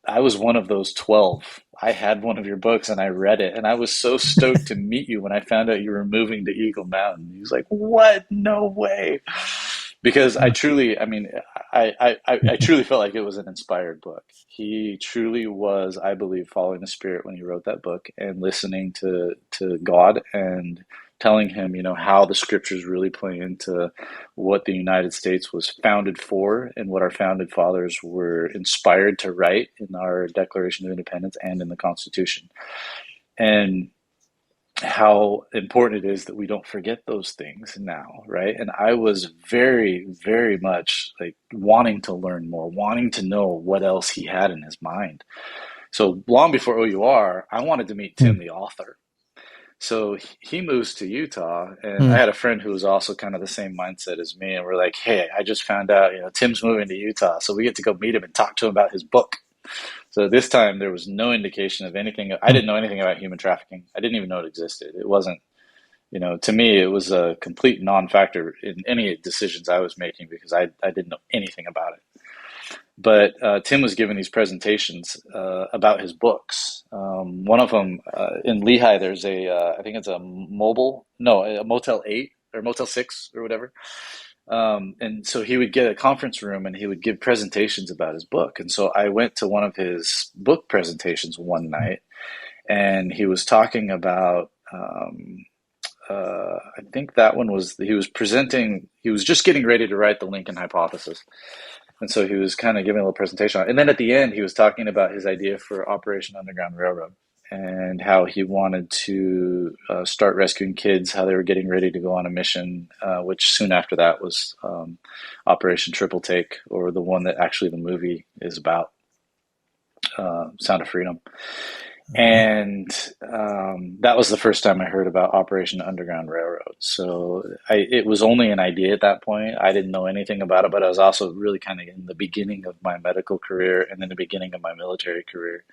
I was one of those 12. I had one of your books and I read it, and I was so stoked to meet you when I found out you were moving to Eagle Mountain. He was like, what? No way. Because I truly, I mean, I truly felt like it was an inspired book. He truly was, I believe, following the Spirit when he wrote that book and listening to God and telling him, how the scriptures really play into what the United States was founded for and what our founded fathers were inspired to write in our Declaration of Independence and in the Constitution. And how important it is that we don't forget those things now, right? And I was very, very much like wanting to learn more, wanting to know what else he had in his mind. So long before OUR, I wanted to meet Mm. Tim, the author. So he moves to Utah, and I Mm. had a friend who was also kind of the same mindset as me, and we're like, "Hey, I just found out, Tim's moving to Utah, so we get to go meet him and talk to him about his book." So this time there was no indication of anything. I Mm. didn't know anything about human trafficking. I didn't even know it existed. It wasn't, to me, it was a complete non-factor in any decisions I was making because I didn't know anything about it. But Tim was giving these presentations about his books. One of them in Lehigh, there's I think it's a a Motel 8 or Motel 6 or whatever. And so he would get a conference room and he would give presentations about his book. And so I went to one of his book presentations one night, and he was talking about. I think that one was he was presenting. He was just getting ready to write the Lincoln Hypothesis, and so he was kind of giving a little presentation on it. And then at the end, he was talking about his idea for Operation Underground Railroad and how he wanted to start rescuing kids, how they were getting ready to go on a mission, which soon after that was Operation Triple Take, or the one that actually the movie is about, Sound of Freedom. And that was the first time I heard about Operation Underground Railroad. So it was only an idea at that point. I didn't know anything about it, but I was also really kind of in the beginning of my medical career and then the beginning of my military career.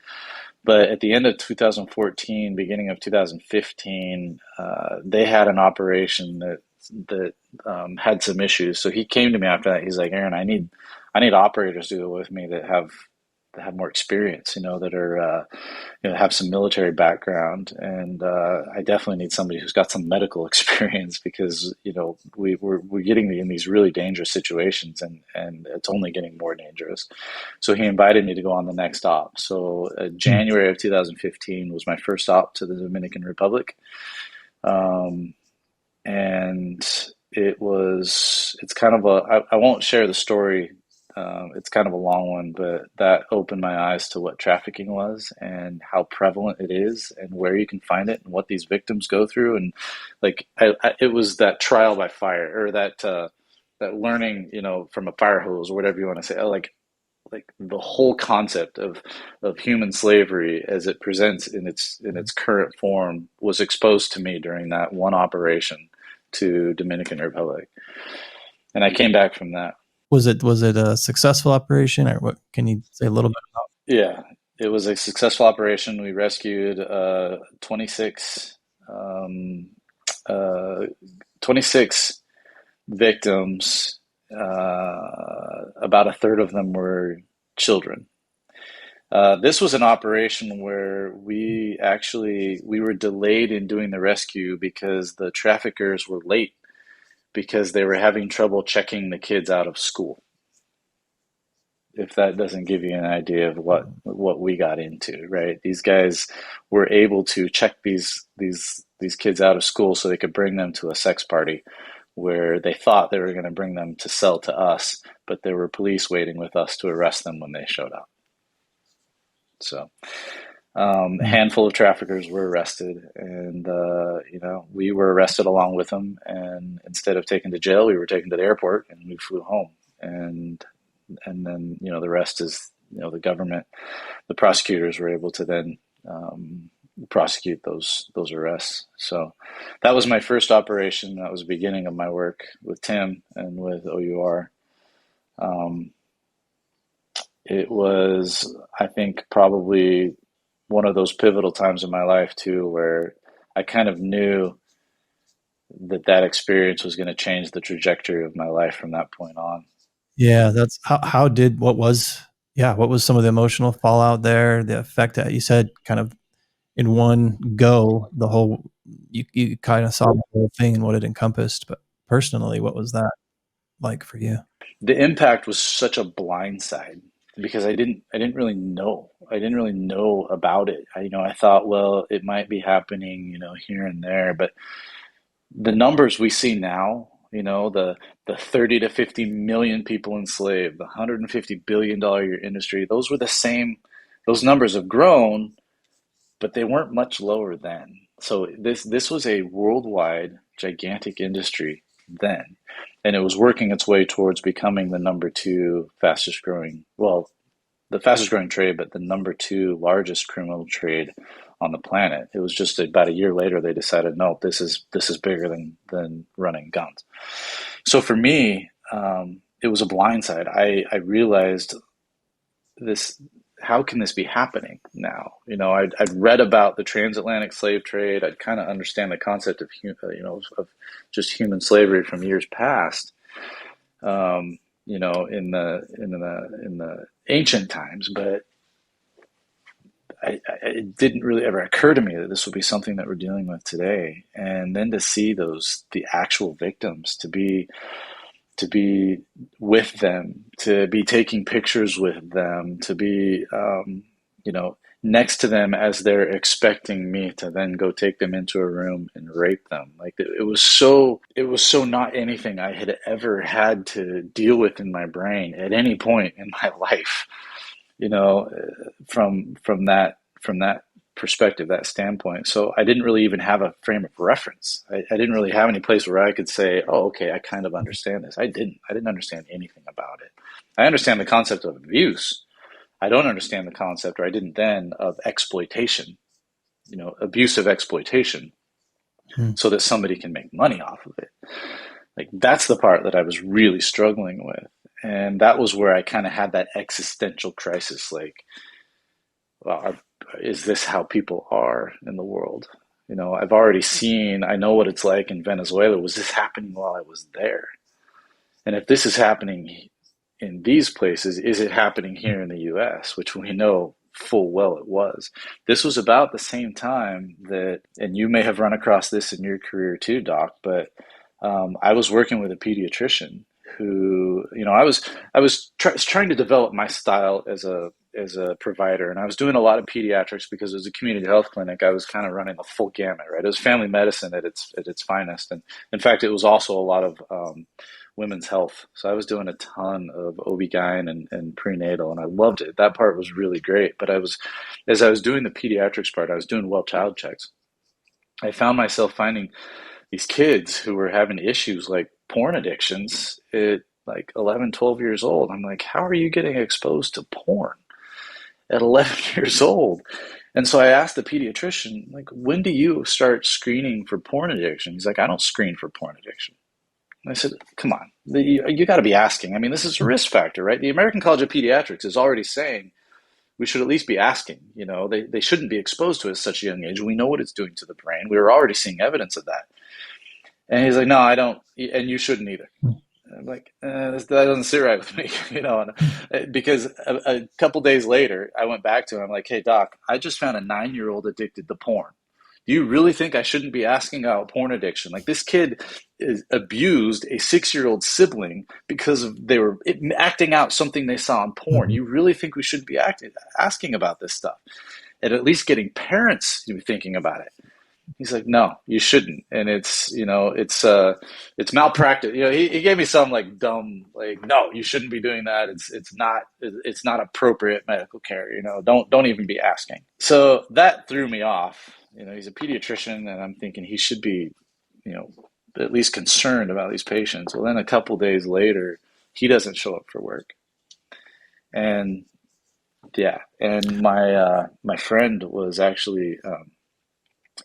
But at the end of 2014, beginning of 2015, they had an operation that had some issues. So he came to me after that. He's like, Aaron, I need operators to go with me that have more experience, that are have some military background, and I definitely need somebody who's got some medical experience because we're getting in these really dangerous situations, and it's only getting more dangerous. So he invited me to go on the next op. So Mm. January of 2015 was my first op to the Dominican Republic, um, and it's kind of I won't share the story It's kind of a long one, but that opened my eyes to what trafficking was and how prevalent it is and where you can find it and what these victims go through. And like, it was that trial by fire, or that learning, from a fire hose or whatever you want to say. Like the whole concept of human slavery as it presents in its current form was exposed to me during that one operation to Dominican Republic, and I came back from that. Was it a successful operation, or what? Can you say a little bit about? Yeah, it was a successful operation. We rescued 26 um, uh, 26 victims. About a third of them were children. This was an operation where we were delayed in doing the rescue because the traffickers were late because they were having trouble checking the kids out of school. If that doesn't give you an idea of what we got into, right? These guys were able to check these kids out of school so they could bring them to a sex party where they thought they were going to bring them to sell to us, but there were police waiting with us to arrest them when they showed up. So a handful of traffickers were arrested, and we were arrested along with them. And instead of taken to jail, we were taken to the airport, and we flew home. And then the rest is the government, the prosecutors were able to then prosecute those arrests. So that was my first operation. That was the beginning of my work with Tim and with OUR. It was, I think, probably one of those pivotal times in my life too, where I kind of knew that experience was going to change the trajectory of my life from that point on. Yeah, that's what was some of the emotional fallout there, the effect that you said kind of in one go, you kind of saw the whole thing and what it encompassed. But personally, what was that like for you? The impact was such a blindside because I didn't really know. I didn't really know about it. I thought, well, it might be happening, here and there, but the numbers we see now, the 30 to 50 million people enslaved, the $150 billion a year industry, those were the same. Those numbers have grown, but they weren't much lower then. So this was a worldwide gigantic industry then, and it was working its way towards becoming the number two fastest growing, well, the fastest growing trade, but the number two largest criminal trade on the planet. It was just about a year later they decided, no, this is bigger than running guns. So for me, it was a blindside. I realized this. How can this be happening now? I'd read about the transatlantic slave trade. I'd kind of understand the concept of of just human slavery from years past. In the ancient times, but it didn't really ever occur to me that this would be something that we're dealing with today. And then to see the actual victims, to be with them, to be taking pictures with them, to be next to them as they're expecting me to then go take them into a room and rape them. Like it was so not anything I had ever had to deal with in my brain at any point in my life. From that perspective, that standpoint. So I didn't really even have a frame of reference. I didn't really have any place where I could say, oh, okay, I kind of understand this. I didn't understand anything about it. I understand the concept of abuse. I don't understand the concept, or I didn't then, of exploitation, abusive exploitation, so that somebody can make money off of it. Like that's the part that I was really struggling with. And that was where I kind of had that existential crisis. Like, well, is this how people are in the world? I've already seen, I know what it's like in Venezuela. Was this happening while I was there? And if this is happening in these places, is it happening here in the US, which we know full well it was. This was about the same time that, and you may have run across this in your career too, Doc, but I was working with a pediatrician who, I was trying to develop my style as a provider, and I was doing a lot of pediatrics because it was a community health clinic. I was kind of running the full gamut, right? It was family medicine at its finest, and in fact, it was also a lot of women's health. So I was doing a ton of OB-GYN and prenatal, and I loved it. That part was really great. But as I was doing the pediatrics part, I was doing well child checks. I found myself finding these kids who were having issues like porn addictions at like 11, 12 years old. I'm like, how are you getting exposed to porn at 11 years old? And so I asked the pediatrician, like, when do you start screening for porn addiction? He's like, I don't screen for porn addiction. And I said, come on, you got to be asking. I mean, this is a risk factor, right? The American College of Pediatrics is already saying we should at least be asking. They shouldn't be exposed to it at such a young age. We know what it's doing to the brain. We were already seeing evidence of that. And he's like, no, I don't, and you shouldn't either. I'm like, that doesn't sit right with me, because a couple days later, I went back to him. I'm like, hey, doc, I just found a 9-year-old addicted to porn. Do you really think I shouldn't be asking about porn addiction? Like, this kid abused a 6-year-old sibling because they were acting out something they saw on porn. You really think we should be asking about this stuff? And at least getting parents thinking about it. He's like, no, you shouldn't. And it's malpractice. He gave me some like dumb, like, no, you shouldn't be doing that. It's not appropriate medical care. Don't even be asking. So that threw me off. He's a pediatrician, and I'm thinking he should be, at least concerned about these patients. Well, then a couple days later, he doesn't show up for work. And yeah, and my friend was actually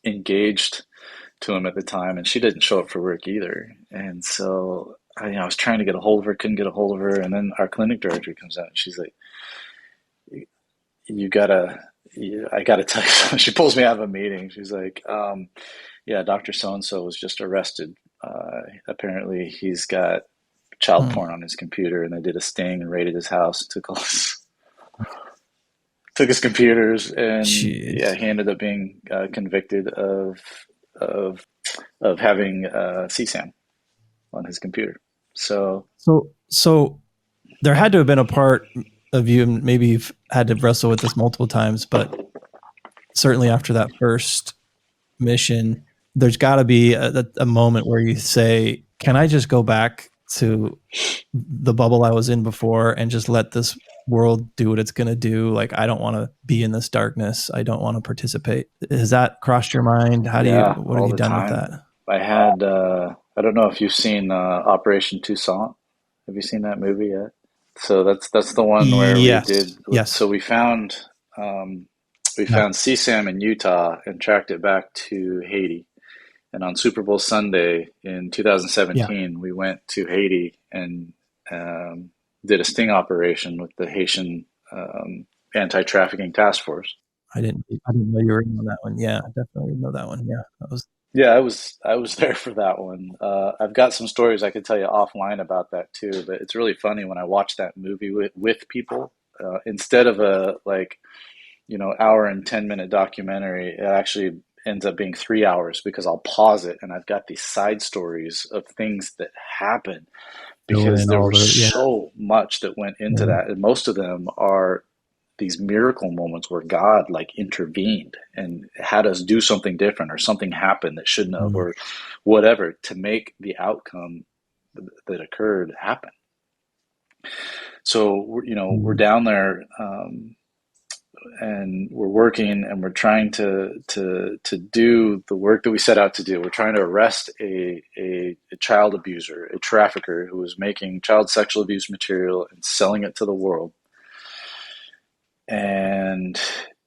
engaged to him at the time, and she didn't show up for work either. And so I was trying to get a hold of her, couldn't get a hold of her. And then our clinic director comes out, and she's like, I gotta tell you something. She pulls me out of a meeting. She's like, yeah, Dr. So-and-so was just arrested. Apparently he's got child porn on his computer, and they did a sting and raided his house, took his computers, and Jeez. yeah, he ended up being convicted of having CSAM on his computer. So there had to have been a part of you, and maybe you've had to wrestle with this multiple times, but certainly after that first mission, there's got to be a moment where you say, can I just go back to the bubble I was in before and just let this world do what it's going to do? Like, I don't want to be in this darkness. I don't want to participate. Has that crossed your mind? What have you done with that? I had, I don't know if you've seen Operation Toussaint. Have you seen that movie yet? So that's the one where we did. Yes. So we found CSAM in Utah and tracked it back to Haiti. And on Super Bowl Sunday in 2017, we went to Haiti and did a sting operation with the Haitian anti-trafficking task force. I didn't know you were in on that one. Yeah, I definitely know that one. Yeah, that was. Yeah, I was there for that one. I've got some stories I could tell you offline about that too, but it's really funny when I watch that movie with people. Instead of a hour and 10-minute documentary, it actually ends up being 3 hours because I'll pause it and I've got these side stories of things that happen because there was so much that went into that, and most of them are these miracle moments where God intervened and had us do something different, or something happened that shouldn't have, or whatever, to make the outcome that occurred happen. So we're down there, and we're working, and we're trying to do the work that we set out to do. We're trying to arrest a child abuser, a trafficker who was making child sexual abuse material and selling it to the world. And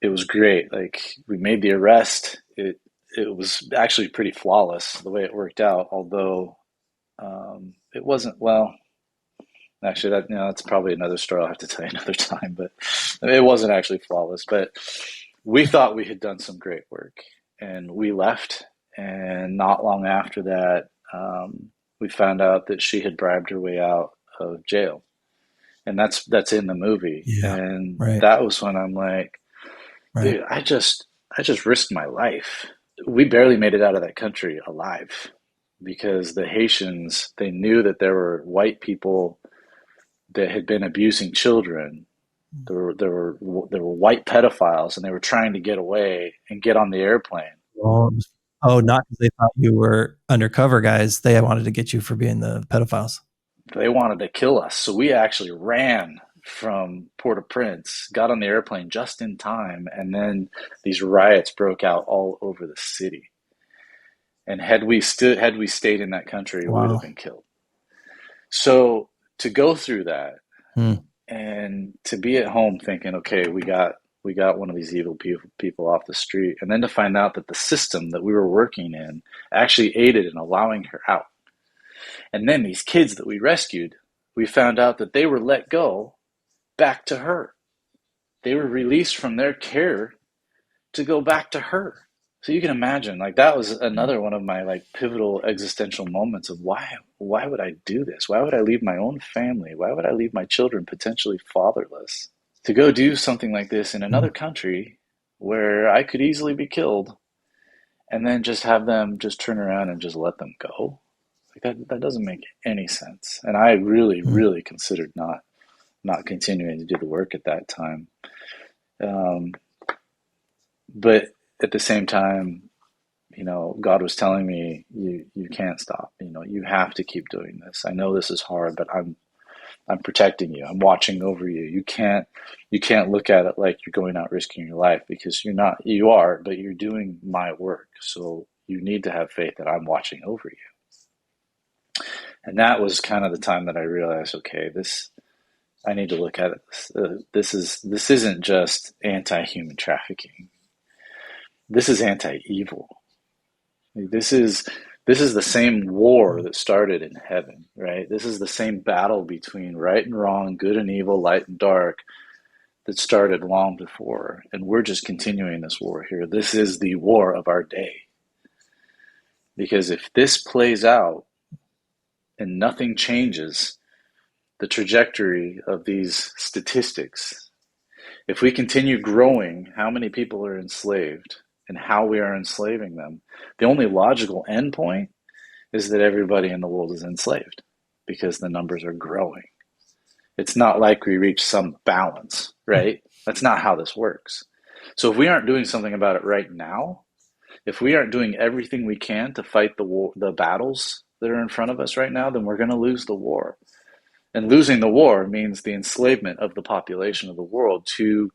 it was great. We made the arrest. It was actually pretty flawless the way it worked out, although it wasn't, well, actually that's probably another story I'll have to tell you another time, but it wasn't actually flawless. But we thought we had done some great work, and we left, and not long after that, we found out that she had bribed her way out of jail. And that's in the movie. Yeah, and that was when I'm like, dude, I just risked my life. We barely made it out of that country alive because the Haitians, they knew that there were white people that had been abusing children. There were white pedophiles, and they were trying to get away and get on the airplane. Oh, not because they thought you were undercover guys. They wanted to get you for being the pedophiles. they wanted to kill us. So we actually ran from Port-au-Prince, got on the airplane just in time, and then these riots broke out all over the city. And had we stayed in that country, we would have Wow. been killed. So to go through that Hmm. and to be at home thinking, okay, we got one of these evil people off the street, and then to find out that the system that we were working in actually aided in allowing her out. And then these kids that we rescued, we found out that they were let go back to her. They were released from their care to go back to her. So you can imagine, like, that was another one of my like pivotal existential moments of why would I do this? Why would I leave my own family? Why would I leave my children potentially fatherless to go do something like this in Hmm. another country where I could easily be killed, and then just have them just turn around and just let them go? Like that doesn't make any sense. And I really, Hmm. really considered not continuing to do the work at that time. Um, but at the same time, God was telling me, you can't stop. You have to keep doing this. I know this is hard, but I'm protecting you. I'm watching over you. You can't look at it like you're going out risking your life, because you're not. You are, but you're doing my work. So you need to have faith that I'm watching over you. And that was kind of the time that I realized, okay, I need to look at it. This isn't just anti-human trafficking. This is anti-evil. This is the same war that started in heaven, right? This is the same battle between right and wrong, good and evil, light and dark, that started long before. And we're just continuing this war here. This is the war of our day. Because if this plays out and nothing changes the trajectory of these statistics, if we continue growing how many people are enslaved and how we are enslaving them, the only logical endpoint is that everybody in the world is enslaved, because the numbers are growing. It's not like we reach some balance, right? That's not how this works. So if we aren't doing something about it right now, if we aren't doing everything we can to fight the battles that are in front of us right now, then we're going to lose the war. And losing the war means the enslavement of the population of the world to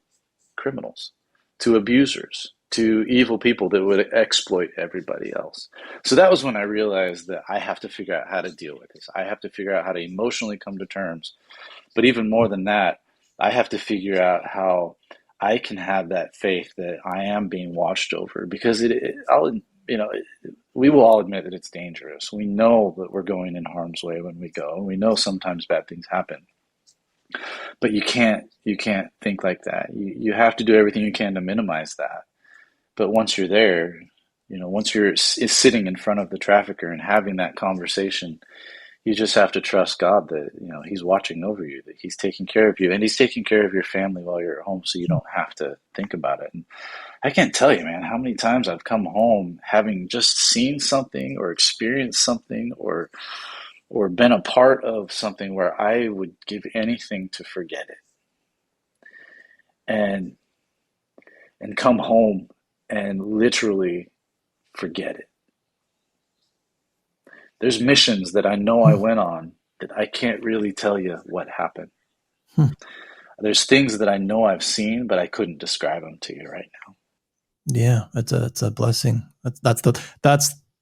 criminals, to abusers, to evil people that would exploit everybody else. So that was when I realized that I have to figure out how to deal with this. I have to figure out how to emotionally come to terms. But even more than that, I have to figure out how I can have that faith that I am being watched over, because we will all admit that it's dangerous. We know that we're going in harm's way when we go. We know sometimes bad things happen. But you can't think like that. You have to do everything you can to minimize that. But once you're there, once you're sitting in front of the trafficker and having that conversation, you just have to trust God that He's watching over you, that He's taking care of you, and He's taking care of your family while you're at home, so you don't have to think about it. And I can't tell you, man, how many times I've come home having just seen something or experienced something or been a part of something where I would give anything to forget it, and come home and literally forget it. There's missions that I know I went on that I can't really tell you what happened. Hmm. There's things that I know I've seen, but I couldn't describe them to you right now. Yeah, it's a blessing. That's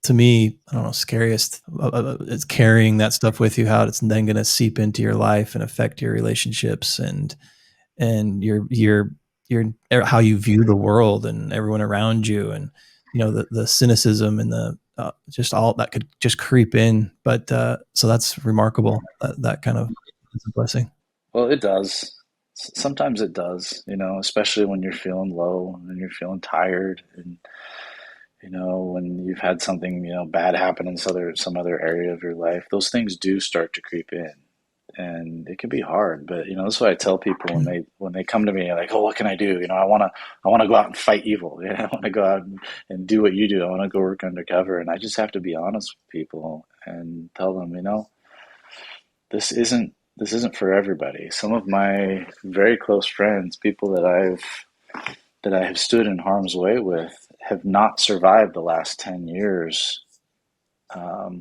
to me, I don't know, scariest. It's carrying that stuff with you, how it's then going to seep into your life and affect your relationships and your how you view the world and everyone around you, and the cynicism and the just all that could just creep in. But so that's remarkable. That kind of is a blessing. Well, it does. Sometimes it does, especially when you're feeling low and you're feeling tired, and when you've had something bad happen in some other area of your life. Those things do start to creep in, and it can be hard. But that's what I tell people when they come to me like, oh, what can I do? I want to go out and fight evil. I want to go out and do what you do. I want to go work undercover. And I just have to be honest with people and tell them, this isn't for everybody. Some of my very close friends, people that I have stood in harm's way with, have not survived the last 10 years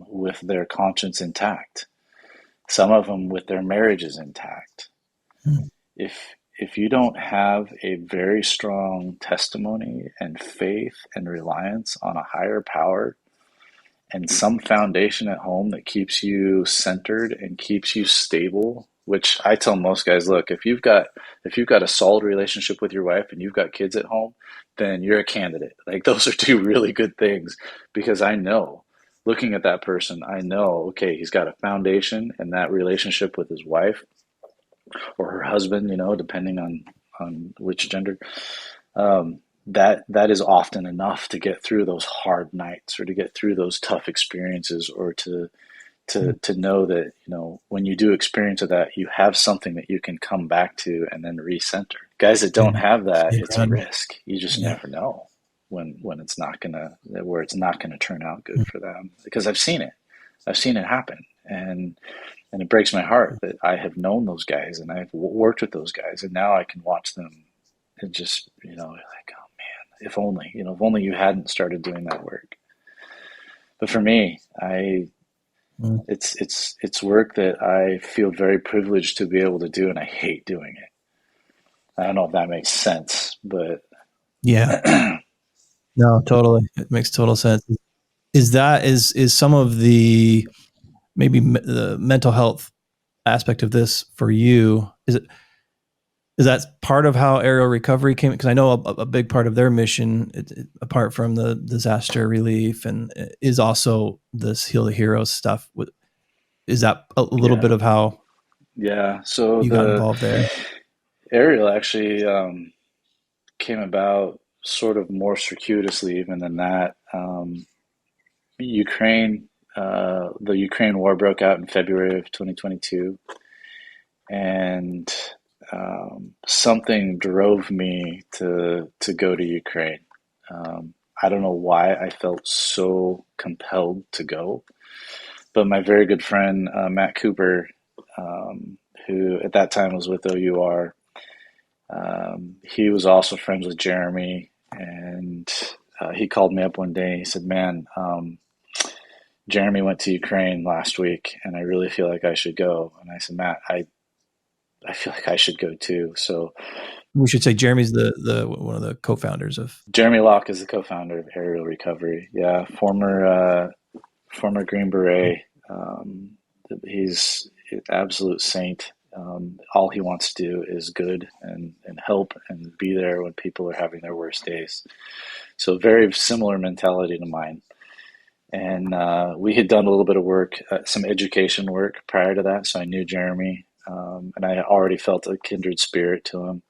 with their conscience intact. Some of them with their marriages intact. Mm. If you don't have a very strong testimony and faith and reliance on a higher power and some foundation at home that keeps you centered and keeps you stable, which I tell most guys, look, if you've got a solid relationship with your wife and you've got kids at home, then you're a candidate. Like those are two really good things, because I know, looking at that person, I know, okay, he's got a foundation and that relationship with his wife or her husband, depending on which gender. That is often enough to get through those hard nights, or to get through those tough experiences, or to know that, when you do experience that, you have something that you can come back to and then recenter. Guys that don't have that, it's a risk. You just never know when it's not gonna turn out good for them, because I've seen it happen, and it breaks my heart that I have known those guys and I've worked with those guys, and now I can watch them and just, like, oh man, if only you hadn't started doing that work. But for me, it's work that I feel very privileged to be able to do, and I hate doing it. I don't know if that makes sense, but yeah, no, totally, it makes total sense. Is some of the maybe the mental health aspect of this for you? Is that part of how aerial recovery came? Because I know a big part of their mission, apart from the disaster relief, and is also this Heal the Heroes stuff. Is that a little bit of how so you got the involved there? aerial actually came about sort of more circuitously even than that. Ukraine, the Ukraine war broke out in February of 2022, and something drove me to go to Ukraine. I don't know why I felt so compelled to go, but my very good friend Matt Cooper, who at that time was with OUR, he was also friends with Jeremy, and he called me up one day. He said, "Man, Jeremy went to Ukraine last week, and I really feel like I should go." And I said, "Matt, I feel like I should go too." So we should say Jeremy's the one of the co-founders of. Jeremy Locke is the co-founder of Aerial Recovery. Yeah, former Green Beret. He's an absolute saint. All he wants to do is good and help and be there when people are having their worst days. So very similar mentality to mine. And we had done a little bit of work, some education work prior to that. So I knew Jeremy, and I already felt a kindred spirit to him.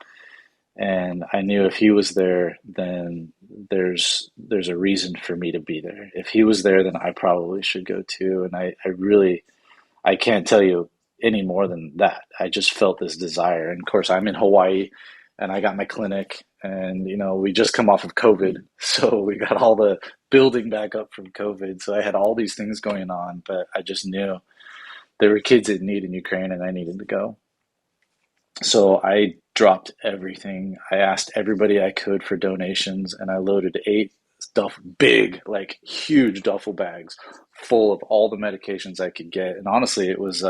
And I knew if he was there, then there's a reason for me to be there. If he was there, then I probably should go too. And I can't tell you any more than that. I just felt this desire. And of course, I'm in Hawaii, and I got my clinic, and we just come off of COVID, so we got all the building back up from COVID. So I had all these things going on, but I just knew there were kids in need in Ukraine, and I needed to go. So I dropped everything. I asked everybody I could for donations, and I loaded 8 big, like huge duffel bags full of all the medications I could get. And honestly, it was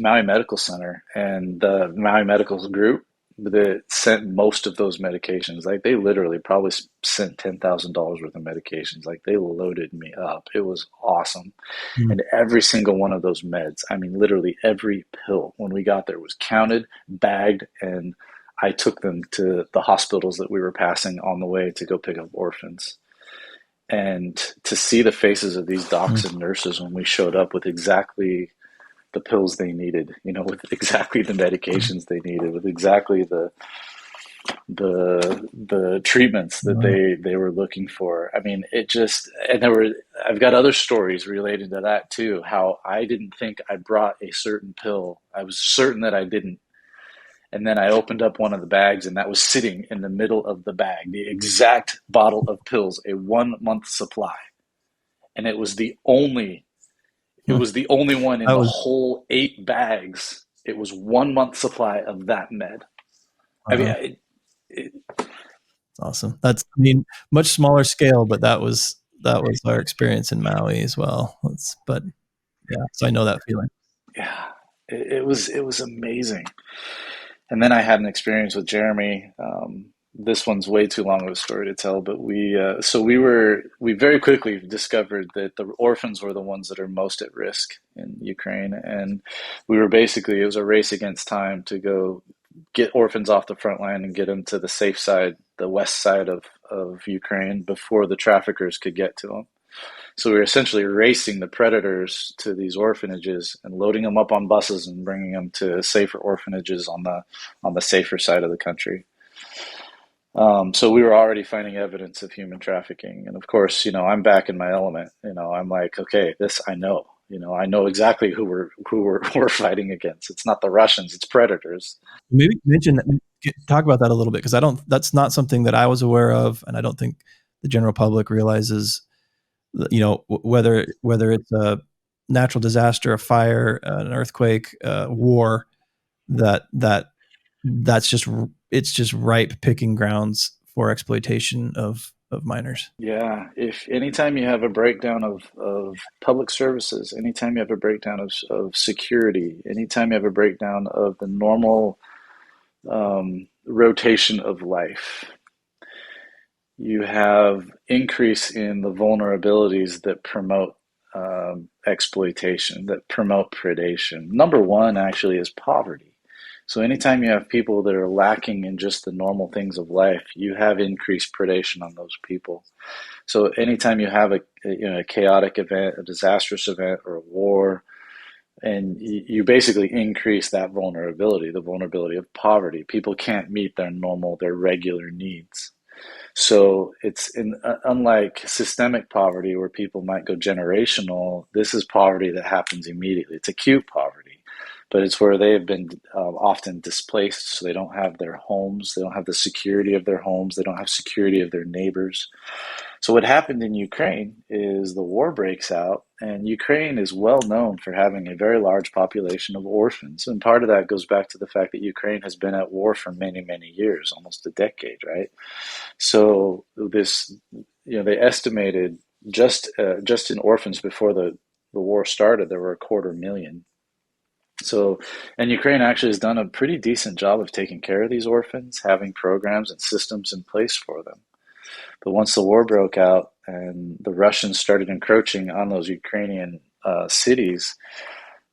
Maui Medical Center and the Maui Medical Group that sent most of those medications. Like they literally probably sent $10,000 worth of medications. Like they loaded me up. It was awesome. And every single one of those meds, I mean, literally every pill when we got there was counted, bagged, and I took them to the hospitals that we were passing on the way to go pick up orphans. And to see the faces of these docs and nurses when we showed up with exactly the pills they needed, with exactly the medications they needed, with exactly the treatments that they were looking for. I mean, I've got other stories related to that too, how I didn't think I brought a certain pill. I was certain that I didn't. And then I opened up one of the bags, and that was sitting in the middle of the bag, the exact bottle of pills, a 1-month supply. And it was the only one in the whole 8 bags. It was 1-month supply of that med. I mean, awesome. That's, much smaller scale, but that was our experience in Maui as well. So I know that feeling. Yeah, it was amazing. And then I had an experience with Jeremy. This one's way too long of a story to tell, but we very quickly discovered that the orphans were the ones that are most at risk in Ukraine, and it was a race against time to go get orphans off the front line and get them to the safe side, the west side of Ukraine, before the traffickers could get to them. So we were essentially racing the predators to these orphanages and loading them up on buses and bringing them to safer orphanages on the safer side of the country. So we were already finding evidence of human trafficking, and of course, I'm back in my element. I'm like, okay, this I know. I know exactly who we're fighting against. It's not the Russians; it's predators. Maybe talk about that a little bit, because that's not something that I was aware of, and I don't think the general public realizes. Whether it's a natural disaster, a fire, an earthquake, war, that's just ripe picking grounds for exploitation of minors. Yeah, if anytime you have a breakdown of public services, anytime you have a breakdown of security, anytime you have a breakdown of the normal rotation of life, you have increase in the vulnerabilities that promote exploitation, that promote predation. Number one actually is poverty. So anytime you have people that are lacking in just the normal things of life, you have increased predation on those people. So anytime you have a chaotic event, a disastrous event, or a war, and you basically increase that vulnerability, the vulnerability of poverty. People can't meet their regular needs. So unlike systemic poverty where people might go generational, this is poverty that happens immediately. It's acute poverty, but it's where they have been often displaced, so they don't have their homes, they don't have the security of their homes, they don't have security of their neighbors. So what happened in Ukraine is the war breaks out, and Ukraine is well known for having a very large population of orphans. And part of that goes back to the fact that Ukraine has been at war for many, many years, almost a decade, right? So they estimated just in orphans before the war started, there were 250,000. So, and Ukraine actually has done a pretty decent job of taking care of these orphans, having programs and systems in place for them. But once the war broke out and the Russians started encroaching on those Ukrainian cities,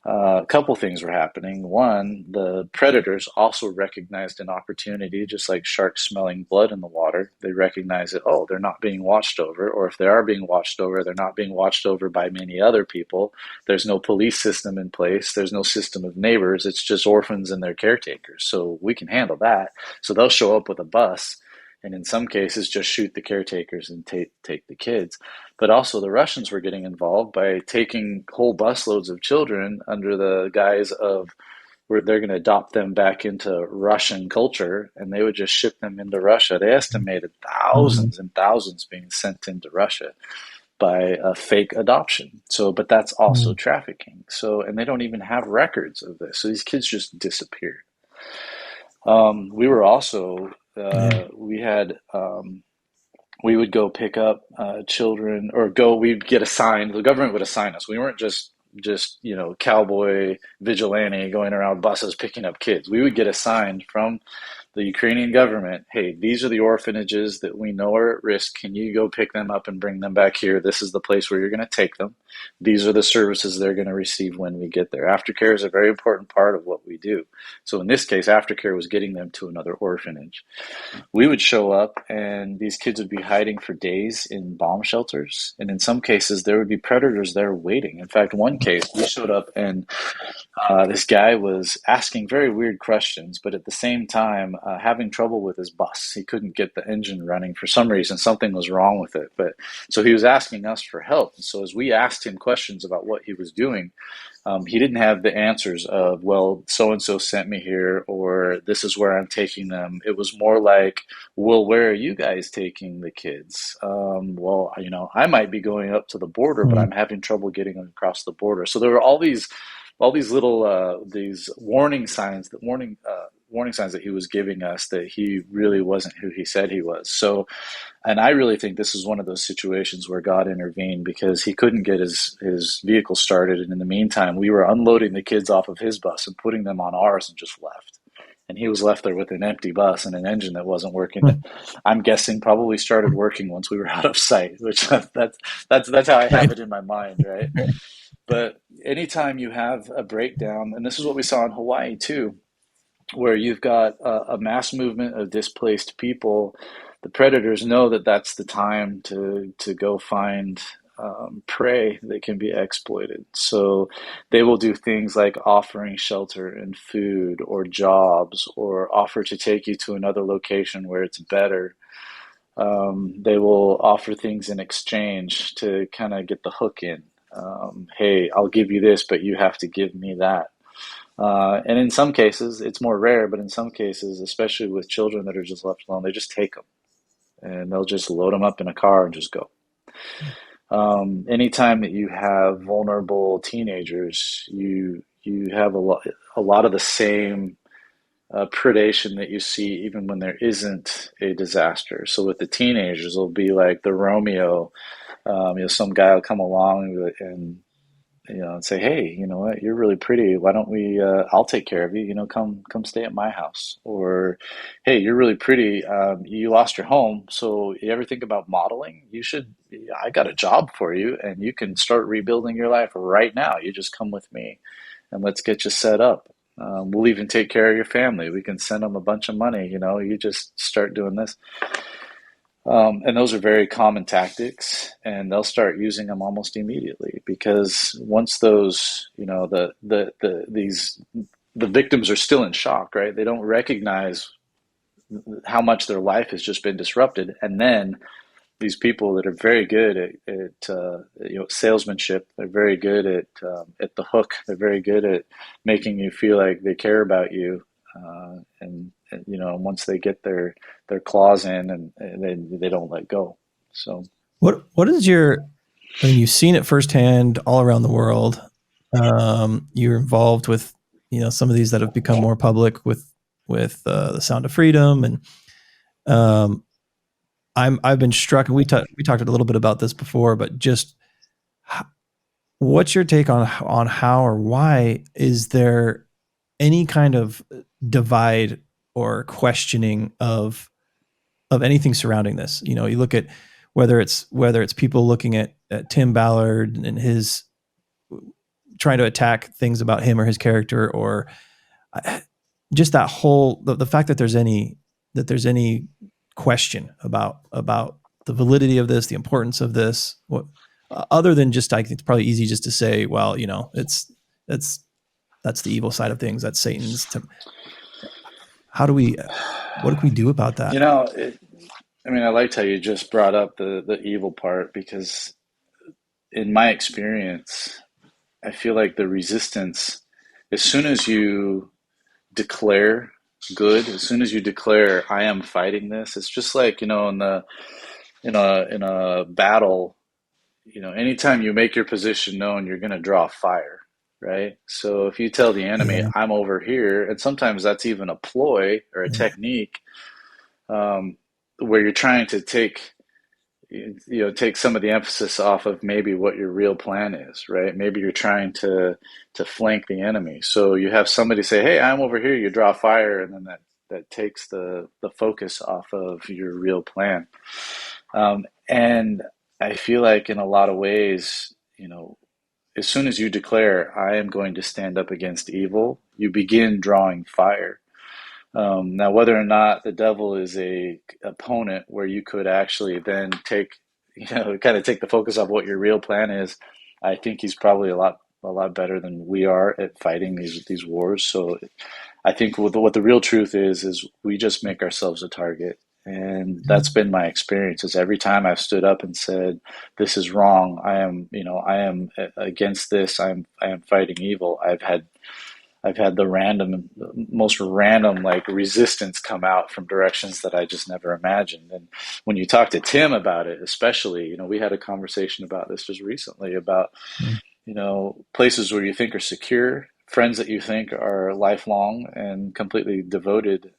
a couple things were happening. One, the predators also recognized an opportunity, just like sharks smelling blood in the water. They recognize that, oh, they're not being watched over, or if they are being watched over, they're not being watched over by many other people. There's no police system in place. There's no system of neighbors. It's just orphans and their caretakers. So we can handle that. So they'll show up with a bus, and in some cases just shoot the caretakers and take the kids. But also the Russians were getting involved by taking whole busloads of children under the guise of where they're going to adopt them back into Russian culture, and they would just ship them into Russia. They estimated thousands and thousands being sent into Russia by a fake adoption. So, but that's also trafficking. So, and they don't even have records of this. So these kids just disappeared. We were also we would go pick up children, or we'd get assigned. The government would assign us. We weren't just cowboy vigilante going around buses picking up kids. We would get assigned from the Ukrainian government. Hey, these are the orphanages that we know are at risk. Can you go pick them up and bring them back here? This is the place where you're going to take them. These are the services they're going to receive when we get there. Aftercare is a very important part of what we do. So in this case, aftercare was getting them to another orphanage. We would show up, and these kids would be hiding for days in bomb shelters. And in some cases, there would be predators there waiting. In fact, one case, we showed up, and this guy was asking very weird questions, but at the same time, having trouble with his bus. He couldn't get the engine running for some reason. Something was wrong with it. But so he was asking us for help. And so as we asked him questions about what he was doing, he didn't have the answers of, well, so-and-so sent me here, or this is where I'm taking them. It was more like, well, where are you guys taking the kids? Well, I might be going up to the border, but I'm having trouble getting across the border. So there were all these little these warning signs, warning signs that he was giving us that he really wasn't who he said he was. So, and I really think this is one of those situations where God intervened, because he couldn't get his vehicle started. And in the meantime, we were unloading the kids off of his bus and putting them on ours and just left. And he was left there with an empty bus and an engine that wasn't working. That I'm guessing probably started working once we were out of sight, which that's how I have Right. it in my mind, right? But anytime you have a breakdown, and this is what we saw in Hawaii too, where you've got a mass movement of displaced people, the predators know that that's the time to go find prey that can be exploited. So they will do things like offering shelter and food or jobs, or offer to take you to another location where it's better. They will offer things in exchange to kind of get the hook in. Hey, I'll give you this, but you have to give me that. And in some cases, it's more rare, but in some cases, especially with children that are just left alone, they just take them and they'll just load them up in a car and just go. Anytime that you have vulnerable teenagers, you have a lot of the same predation that you see even when there isn't a disaster. So with the teenagers, it'll be like the Romeo. Some guy will come along and and say, hey, you know what, you're really pretty. Why don't we? I'll take care of you. Come stay at my house. Or, hey, you're really pretty. You lost your home, so you ever think about modeling? You should. I got a job for you, and you can start rebuilding your life right now. You just come with me, and let's get you set up. We'll even take care of your family. We can send them a bunch of money. You just start doing this. And those are very common tactics, and they'll start using them almost immediately, because once those, the victims are still in shock, right? They don't recognize how much their life has just been disrupted, and then these people that are very good at salesmanship, they're very good at the hook, they're very good at making you feel like they care about you, and once they get their claws in, and they don't let go. So What is your? I mean, you've seen it firsthand all around the world. You're involved with some of these that have become more public with the Sound of Freedom, and I've been struck. We talked a little bit about this before, but just what's your take on how or why is there any kind of divide or questioning of anything surrounding this? You look at whether it's people looking at Tim Ballard and his trying to attack things about him or his character, or just that whole the fact that there's any question about the validity of this, the importance of this. What other than just, I think it's probably easy just to say, well, that's the evil side of things. That's Satan's. What do we do about that? I liked how you just brought up the evil part, because in my experience, I feel like the resistance, as soon as you declare good, as soon as you declare I am fighting this, it's just like in a battle. Anytime you make your position known, you're going to draw fire, right? So if you tell the enemy Yeah. I'm over here, and sometimes that's even a ploy or a technique, where you're trying to take some of the emphasis off of maybe what your real plan is, right? Maybe you're trying to flank the enemy. So you have somebody say, hey, I'm over here, you draw fire, and then that takes the focus off of your real plan. And I feel like in a lot of ways, as soon as you declare, I am going to stand up against evil, you begin drawing fire. Now, whether or not the devil is a opponent where you could actually then take the focus off what your real plan is, I think he's probably a lot better than we are at fighting these wars. So I think what the real truth is we just make ourselves a target. And that's been my experience, is every time I've stood up and said, this is wrong, I am against this, I am fighting evil, I've had the most random like resistance come out from directions that I just never imagined. And when you talk to Tim about it, especially, we had a conversation about this just recently about, places where you think are secure, friends that you think are lifelong and completely devoted,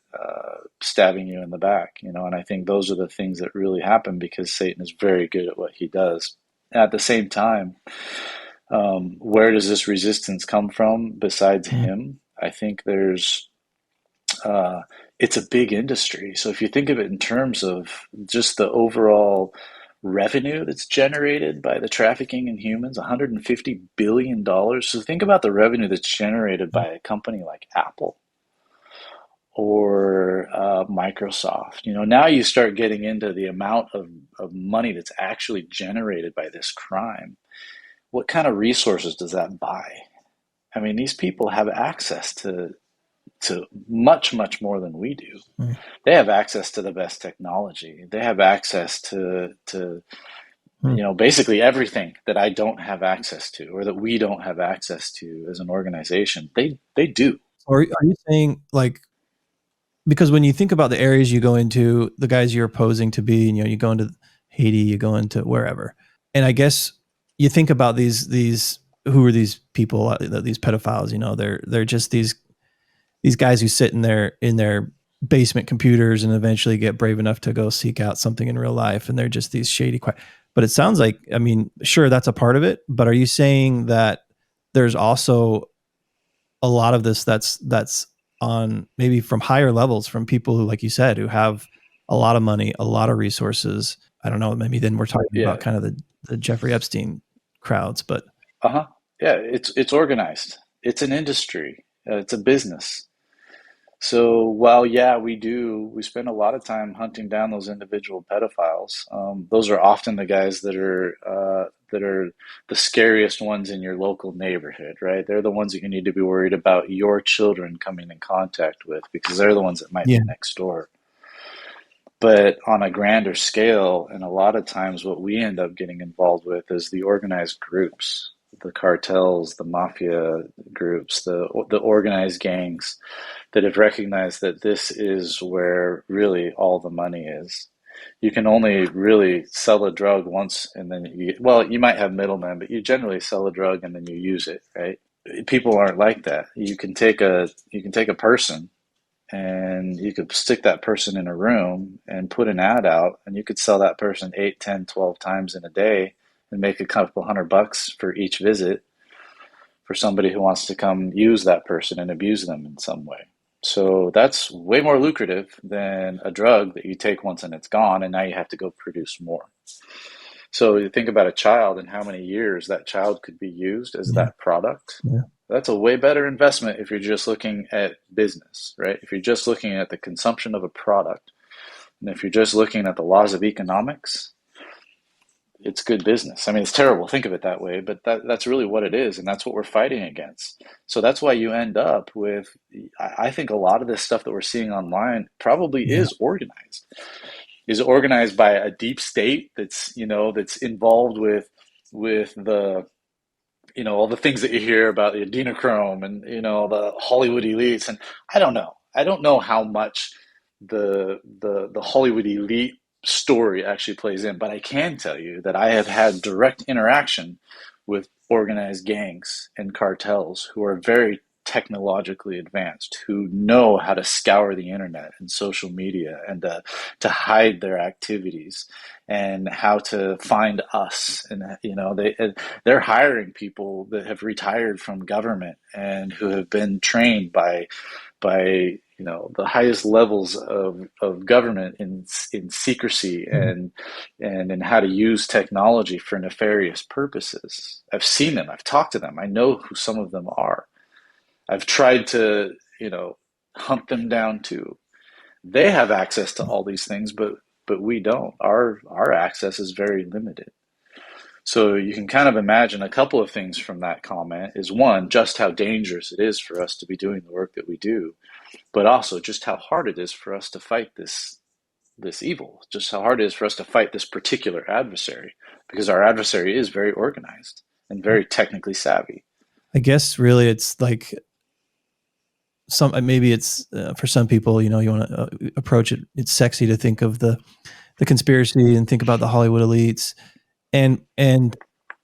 stabbing you in the back, and I think those are the things that really happen because Satan is very good at what he does. At the same time, where does this resistance come from besides him? I think it's a big industry. So if you think of it in terms of just the overall revenue that's generated by the trafficking in humans, $150 billion. So think about the revenue that's generated by a company like Apple or Microsoft. Now you start getting into the amount of money that's actually generated by this crime. What kind of resources does that buy? I mean, these people have access to much, much more than we do. They have access to the best technology. They have access to basically everything that I don't have access to or that we don't have access to as an organization. They do. Or are you saying, like, because when you think about the areas you go into, the guys you're posing to be, you go into Haiti, you go into wherever, and I guess you think about these who are these people, these pedophiles, they're just these guys who sit in their basement computers and eventually get brave enough to go seek out something in real life, and they're just these shady, quiet. But it sounds like, I mean, sure, that's a part of it, but are you saying that there's also a lot of this that's on maybe from higher levels, from people who, like you said, who have a lot of money, a lot of resources? I don't know, maybe then we're talking about kind of the Jeffrey Epstein crowds, but yeah, it's organized. It's an industry. It's a business. So while, yeah, we spend a lot of time hunting down those individual pedophiles. Those are often the guys that are the scariest ones in your local neighborhood, right? They're the ones that you need to be worried about your children coming in contact with because they're the ones that might be next door. But on a grander scale, and a lot of times what we end up getting involved with is the organized groups, the cartels, the mafia groups, the organized gangs that have recognized that this is where really all the money is. You can only really sell a drug once, and then you might have middlemen, but you generally sell a drug and then you use it, right? People aren't like that. You can take a person and you could stick that person in a room and put an ad out, and you could sell that person 8, 10, 12 times in a day and make a couple $100 for each visit for somebody who wants to come use that person and abuse them in some way. So that's way more lucrative than a drug that you take once and it's gone, and now you have to go produce more. So you think about a child and how many years that child could be used as that product. Yeah. That's a way better investment if you're just looking at business, right? If you're just looking at the consumption of a product, and if you're just looking at the laws of economics, it's good business. I mean, it's terrible to think of it that way, but that's really what it is, and that's what we're fighting against. So that's why you end up with, I think a lot of this stuff that we're seeing online probably is organized. Is organized by a deep state that's involved with the all the things that you hear about the adrenochrome and the Hollywood elites. And I don't know how much the Hollywood elite story actually plays in, but I can tell you that I have had direct interaction with organized gangs and cartels who are very technologically advanced, who know how to scour the internet and social media and to hide their activities and how to find us. And they're hiring people that have retired from government and who have been trained by the highest levels of government in secrecy and in how to use technology for nefarious purposes. I've seen them. I've talked to them. I know who some of them are. I've tried to, hunt them down too. They have access to all these things, but we don't. Our access is very limited. So you can kind of imagine a couple of things from that comment is, one, just how dangerous it is for us to be doing the work that we do, but also just how hard it is for us to fight this evil, just how hard it is for us to fight this particular adversary, because our adversary is very organized and very technically savvy. I guess really it's like maybe it's for some people, you want to approach it. It's sexy to think of the conspiracy and think about the Hollywood elites,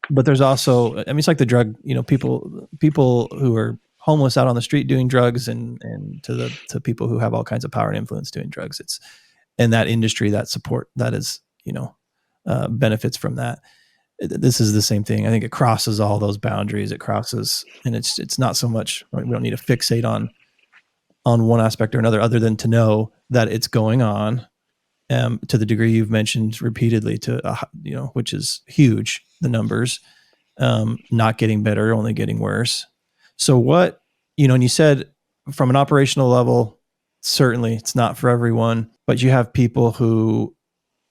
but there's also, I mean, it's like the drug, people who are homeless out on the street doing drugs and to people who have all kinds of power and influence doing drugs. It's in that industry, that support that is, benefits from that. This is the same thing. I think it crosses all those boundaries. It crosses, and it's not so much, we don't need to fixate on one aspect or another, other than to know that it's going on, to the degree you've mentioned repeatedly, which is huge, the numbers, not getting better, only getting worse. So what, and you said from an operational level, certainly it's not for everyone, but you have people who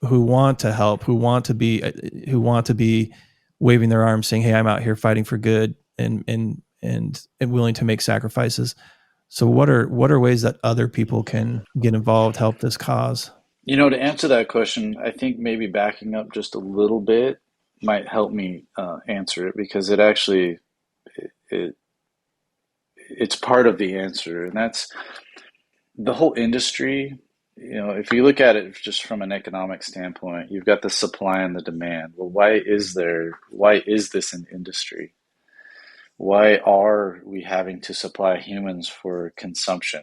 want to help, who want to be waving their arms saying, hey, I'm out here fighting for good and willing to make sacrifices. So what are ways that other people can get involved, help this cause? To answer that question, I think maybe backing up just a little bit might help me answer it, because it actually it's part of the answer, and that's the whole industry. If you look at it just from an economic standpoint, you've got the supply and the demand. Well, why is this an industry? Why are we having to supply humans for consumption?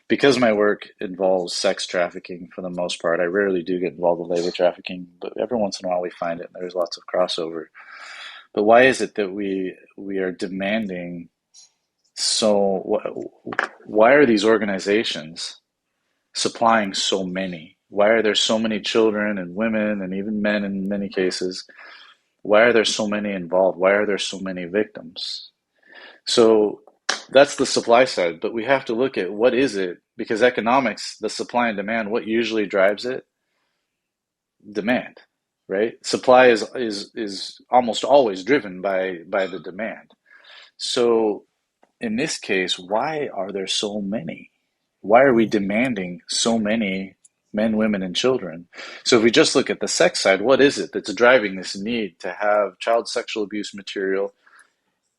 Because my work involves sex trafficking for the most part. I rarely do get involved with labor trafficking, but every once in a while we find it, and there's lots of crossover. But why is it that we are demanding? So why are these organizations supplying so many? Why are there so many children and women and even men in many cases? Why are there so many involved? Why are there so many victims? So that's the supply side, but we have to look at what is it, because economics, the supply and demand, what usually drives it? Demand, right? Supply is almost always driven by the demand. So in this case, why are there so many? Why are we demanding so many men, women, and children? So if we just look at the sex side, what is it that's driving this need to have child sexual abuse material?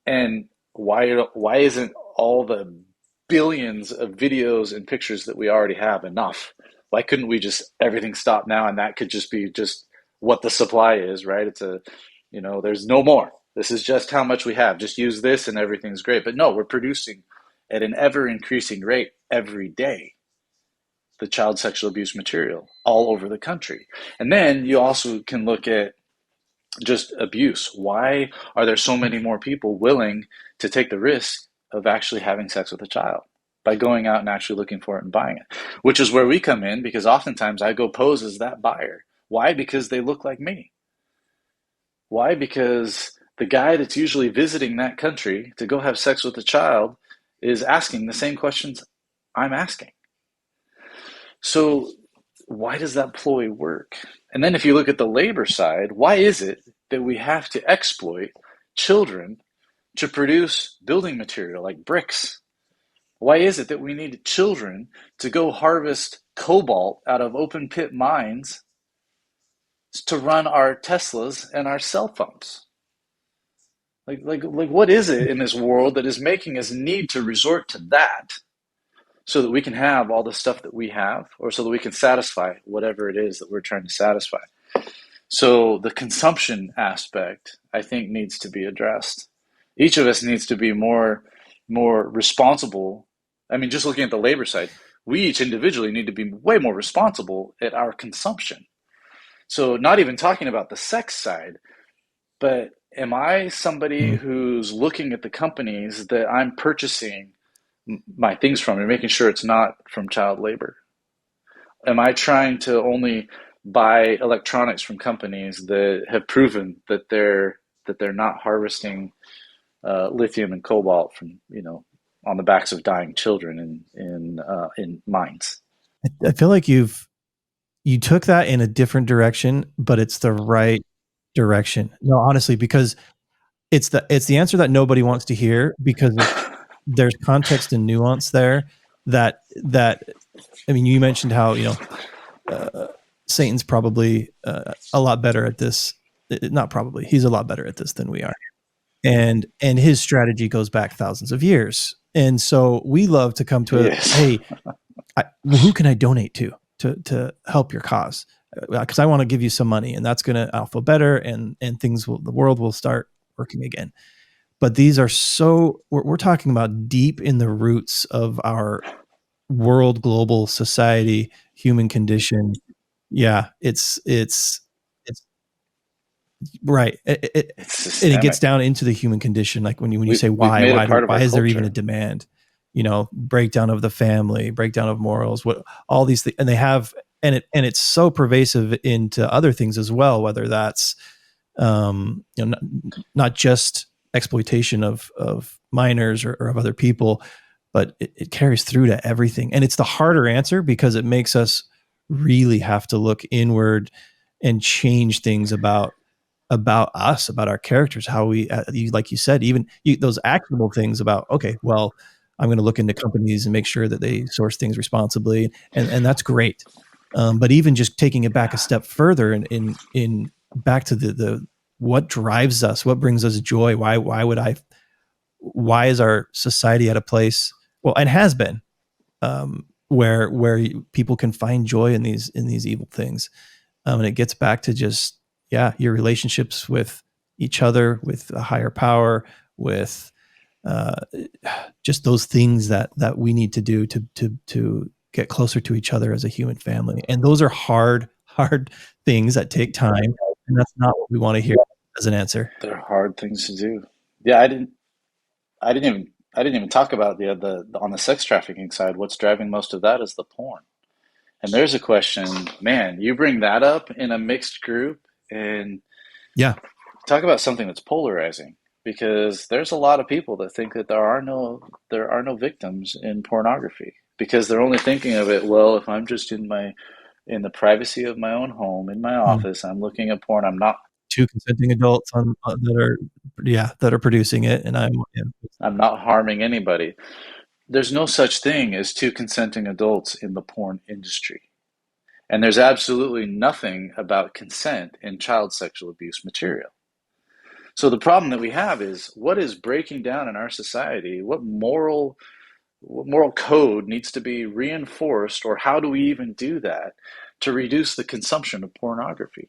And why isn't all the billions of videos and pictures that we already have enough? Why couldn't we just everything stop now, and that could just be just what the supply is, right? There's no more. This is just how much we have. Just use this and everything's great. But no, we're producing at an ever increasing rate every day the child sexual abuse material all over the country. And then you also can look at just abuse. Why are there so many more people willing to take the risk of actually having sex with a child by going out and actually looking for it and buying it? Which is where we come in, because oftentimes I go pose as that buyer. Why? Because they look like me. Why? Because the guy that's usually visiting that country to go have sex with a child is asking the same questions I'm asking. So why does that ploy work? And then if you look at the labor side, why is it that we have to exploit children to produce building material like bricks? Why is it that we need children to go harvest cobalt out of open pit mines to run our Teslas and our cell phones? Like what is it in this world that is making us need to resort to that so that we can have all the stuff that we have, or so that we can satisfy whatever it is that we're trying to satisfy? So the consumption aspect, I think, needs to be addressed. Each of us needs to be more responsible. I mean, just looking at the labor side, we each individually need to be way more responsible at our consumption. So not even talking about the sex side, but am I somebody who's looking at the companies that I'm purchasing my things from and making sure it's not from child labor? Am I trying to only buy electronics from companies that have proven that they're not harvesting lithium and cobalt from on the backs of dying children in mines? I feel like you took that in a different direction, but it's the right direction. No, honestly, because it's the answer that nobody wants to hear, because there's context and nuance there that I mean, you mentioned how Satan's probably a lot better at this. Not probably, he's a lot better at this than we are, and his strategy goes back thousands of years. And so we love to come to hey, who can I donate to help your cause? Because I want to give you some money, and that's going to, I'll feel better, and the world will start working again. but these are we're talking about deep in the roots of our world, global society, human condition. Yeah, it's right. It's And it gets systemic. down into the human condition. Like when you say We've made it part of why our is there even a culture. demand? Breakdown of the family, breakdown of morals, all these things, and they have, and it's so pervasive into other things as well, whether that's not just exploitation of minors or of other people, but it carries through to everything. And it's the harder answer because it makes us really have to look inward and change things about us, about our characters, how we, like you said, even those actionable things about, okay, well, I'm going to look into companies and make sure that they source things responsibly, and that's great. But even just taking it back a step further, and in back to the what drives us, what brings us joy, why is our society at a place, well, and has been, where people can find joy in these evil things. And it gets back to just, your relationships with each other, with a higher power, with uh, just those things that we need to do to get closer to each other as a human family. And those are hard things that take time, and that's not what we want to hear as an answer. They're hard things to do. Yeah, I didn't even talk about the on the sex trafficking side. What's driving most of that is the porn. And there's a question, man, you bring that up in a mixed group and Yeah. talk about something that's polarizing, because there's a lot of people that think that there are no victims in pornography, because they're only thinking of it, well, if I'm just in the privacy of my own home, in my Mm. office, I'm looking at porn, I'm not Two consenting adults that are producing it, and I'm not harming anybody. There's no such thing as two consenting adults in the porn industry. And there's absolutely nothing about consent in child sexual abuse material. So the problem that we have is, what is breaking down in our society? What moral code needs to be reinforced, or how do we even do that to reduce the consumption of pornography?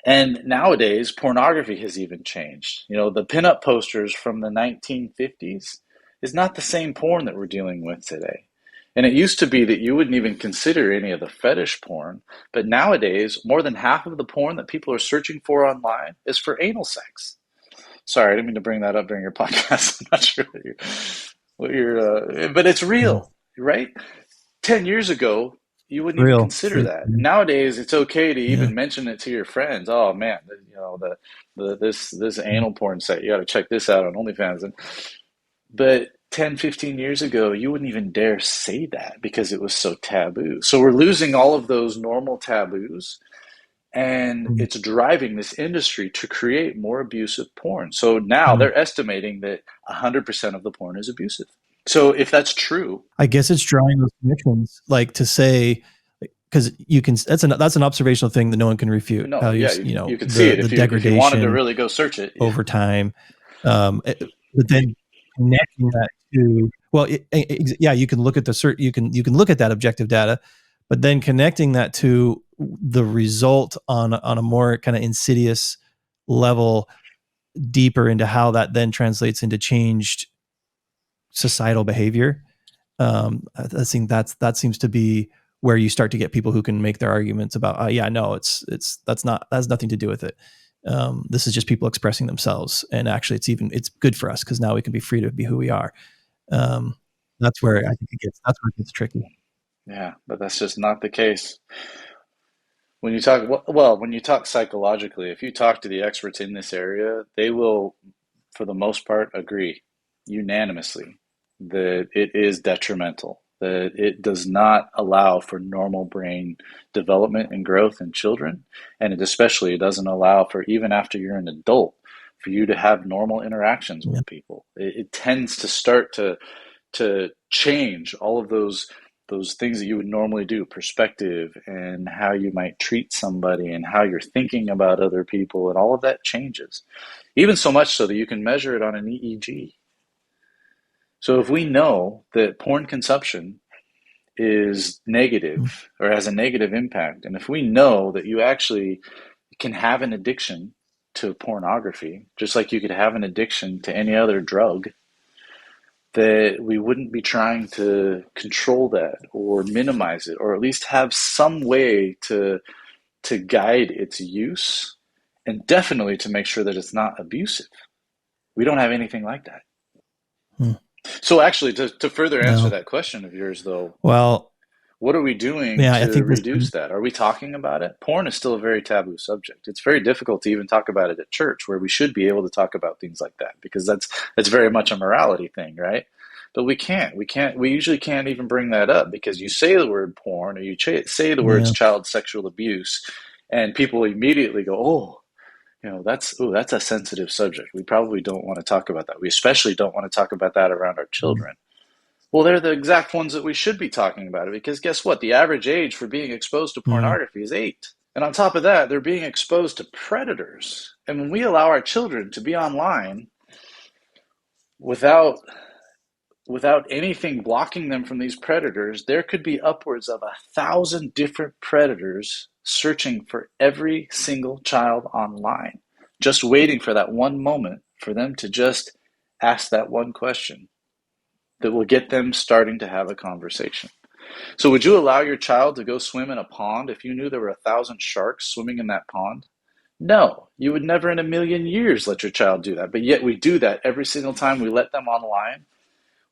And nowadays, pornography has even changed. The pinup posters from the 1950s is not the same porn that we're dealing with today. And it used to be that you wouldn't even consider any of the fetish porn, but nowadays, more than half of the porn that people are searching for online is for anal sex. Sorry, I didn't mean to bring that up during your podcast. I'm not sure but it's yeah, real, right? 10 years ago, you wouldn't even real. consider that. Nowadays, it's okay to Yeah. even mention it to your friends. Oh man, this anal porn site, you got to check this out on OnlyFans. But 10, 15 years ago, you wouldn't even dare say that because it was so taboo. So we're losing all of those normal taboos, and Mm. it's driving this industry to create more abusive porn. So now Mm. they're estimating that 100% of the porn is abusive. So if that's true, I guess it's drawing those connections, like to say, because you can. That's an observational thing that no one can refute. no, How yeah, you could see the it if you wanted to degradation really go search it. Yeah. over time, but then connecting that to, well, you can look at you can look at that objective data, but then connecting that to the result on a more kind of insidious level, deeper into how that then translates into changed societal behavior. I think that seems to be where you start to get people who can make their arguments about, no, that has nothing to do with it. This is just people expressing themselves, and actually, it's good for us because now we can be free to be who we are. Um, that's where it gets tricky. Yeah, but that's just not the case. When you talk psychologically, if you talk to the experts in this area, they will, for the most part, agree unanimously that it is detrimental, that it does not allow for normal brain development and growth in children, and it especially doesn't allow for, even after you're an adult, for you to have normal interactions Yeah. with people. It tends to start to change all of those things that you would normally do, perspective and how you might treat somebody and how you're thinking about other people, and all of that changes, even so much so that you can measure it on an EEG. So if we know that porn consumption is Mm. negative or has a negative impact, and if we know that you actually can have an addiction to pornography, just like you could have an addiction to any other drug, that we wouldn't be trying to control that or minimize it, or at least have some way to guide its use, and definitely to make sure that it's not abusive. We don't have anything like that. Hmm. So actually, to further answer No. that question of yours, though, Well, what are we doing yeah, I to think this. reduce that? Are we talking about it? Porn is still a very taboo subject. It's very difficult to even talk about it at church, where we should be able to talk about things like that, because that's very much a morality thing, right? But we can't. We usually can't even bring that up, because you say the word porn, or you say the words Yeah. child sexual abuse, and people immediately go, "Oh, that's a sensitive subject. We probably don't want to talk about that. We especially don't want to talk about that around our children." Well, they're the exact ones that we should be talking about it, because guess what? The average age for being exposed to Yeah. pornography is 8. And on top of that, they're being exposed to predators. And when we allow our children to be online without anything blocking them from these predators, there could be upwards of 1,000 different predators searching for every single child online, just waiting for that one moment for them to just ask that one question that will get them starting to have a conversation. So would you allow your child to go swim in a pond if you knew there were 1,000 sharks swimming in that pond? No, you would never in a million years let your child do that. But yet we do that every single time we let them online,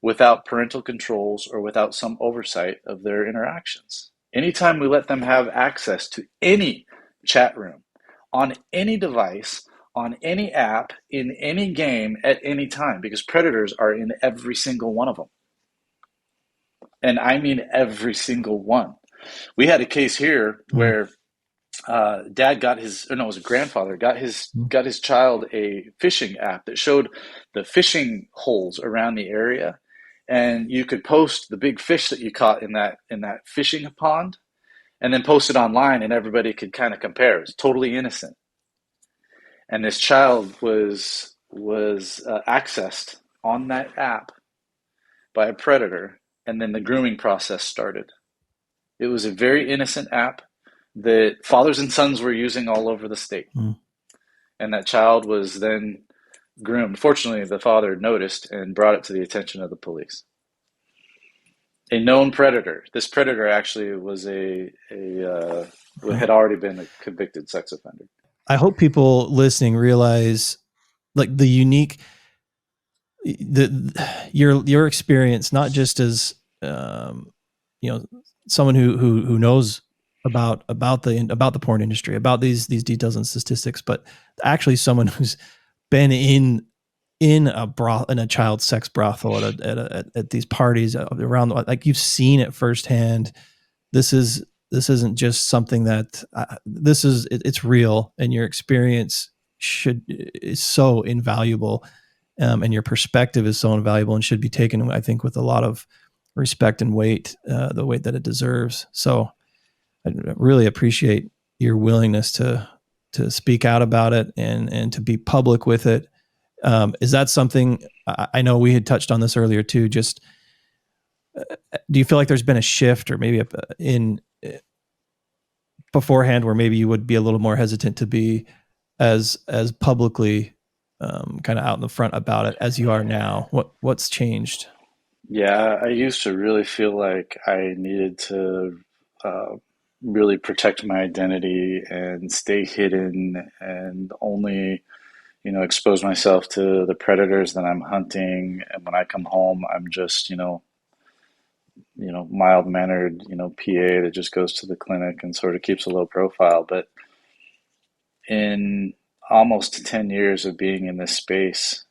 without parental controls or without some oversight of their interactions. Anytime we let them have access to any chat room, on any device, on any app, in any game, at any time, because predators are in every single one of them. And I mean every single one. We had a case here where dad got his, or no, it was a grandfather, got his child a fishing app that showed the fishing holes around the area, and you could post the big fish that you caught in that fishing pond, and then post it online, and everybody could kind of compare. It was totally innocent. And this child was accessed on that app by a predator, and then the grooming process started. It was a very innocent app that fathers and sons were using all over the state. And that child was then groomed. Fortunately, the father noticed and brought it to the attention of the police. A known predator. This predator actually was had already been a convicted sex offender. I hope people listening realize, like, the unique, your experience, not just as someone who knows about the porn industry, about these details and statistics, but actually someone who's been in a child sex brothel at these parties around, like, you've seen it firsthand. This isn't just something that it's real, and your experience is so invaluable, and your perspective is so invaluable and should be taken, I think, with a lot of respect and weight, the weight that it deserves. So I really appreciate your willingness to speak out about it and to be public with it. Is that something, I know we had touched on this earlier too, just do you feel like there's been a shift, or maybe in beforehand where maybe you would be a little more hesitant to be as publicly kind of out in the front about it as you are now? What's changed? Yeah, I used to really feel like I needed to really protect my identity and stay hidden, and only expose myself to the predators that I'm hunting. And when I come home, I'm just mild mannered PA that just goes to the clinic and sort of keeps a low profile. But in almost 10 years of being in this space,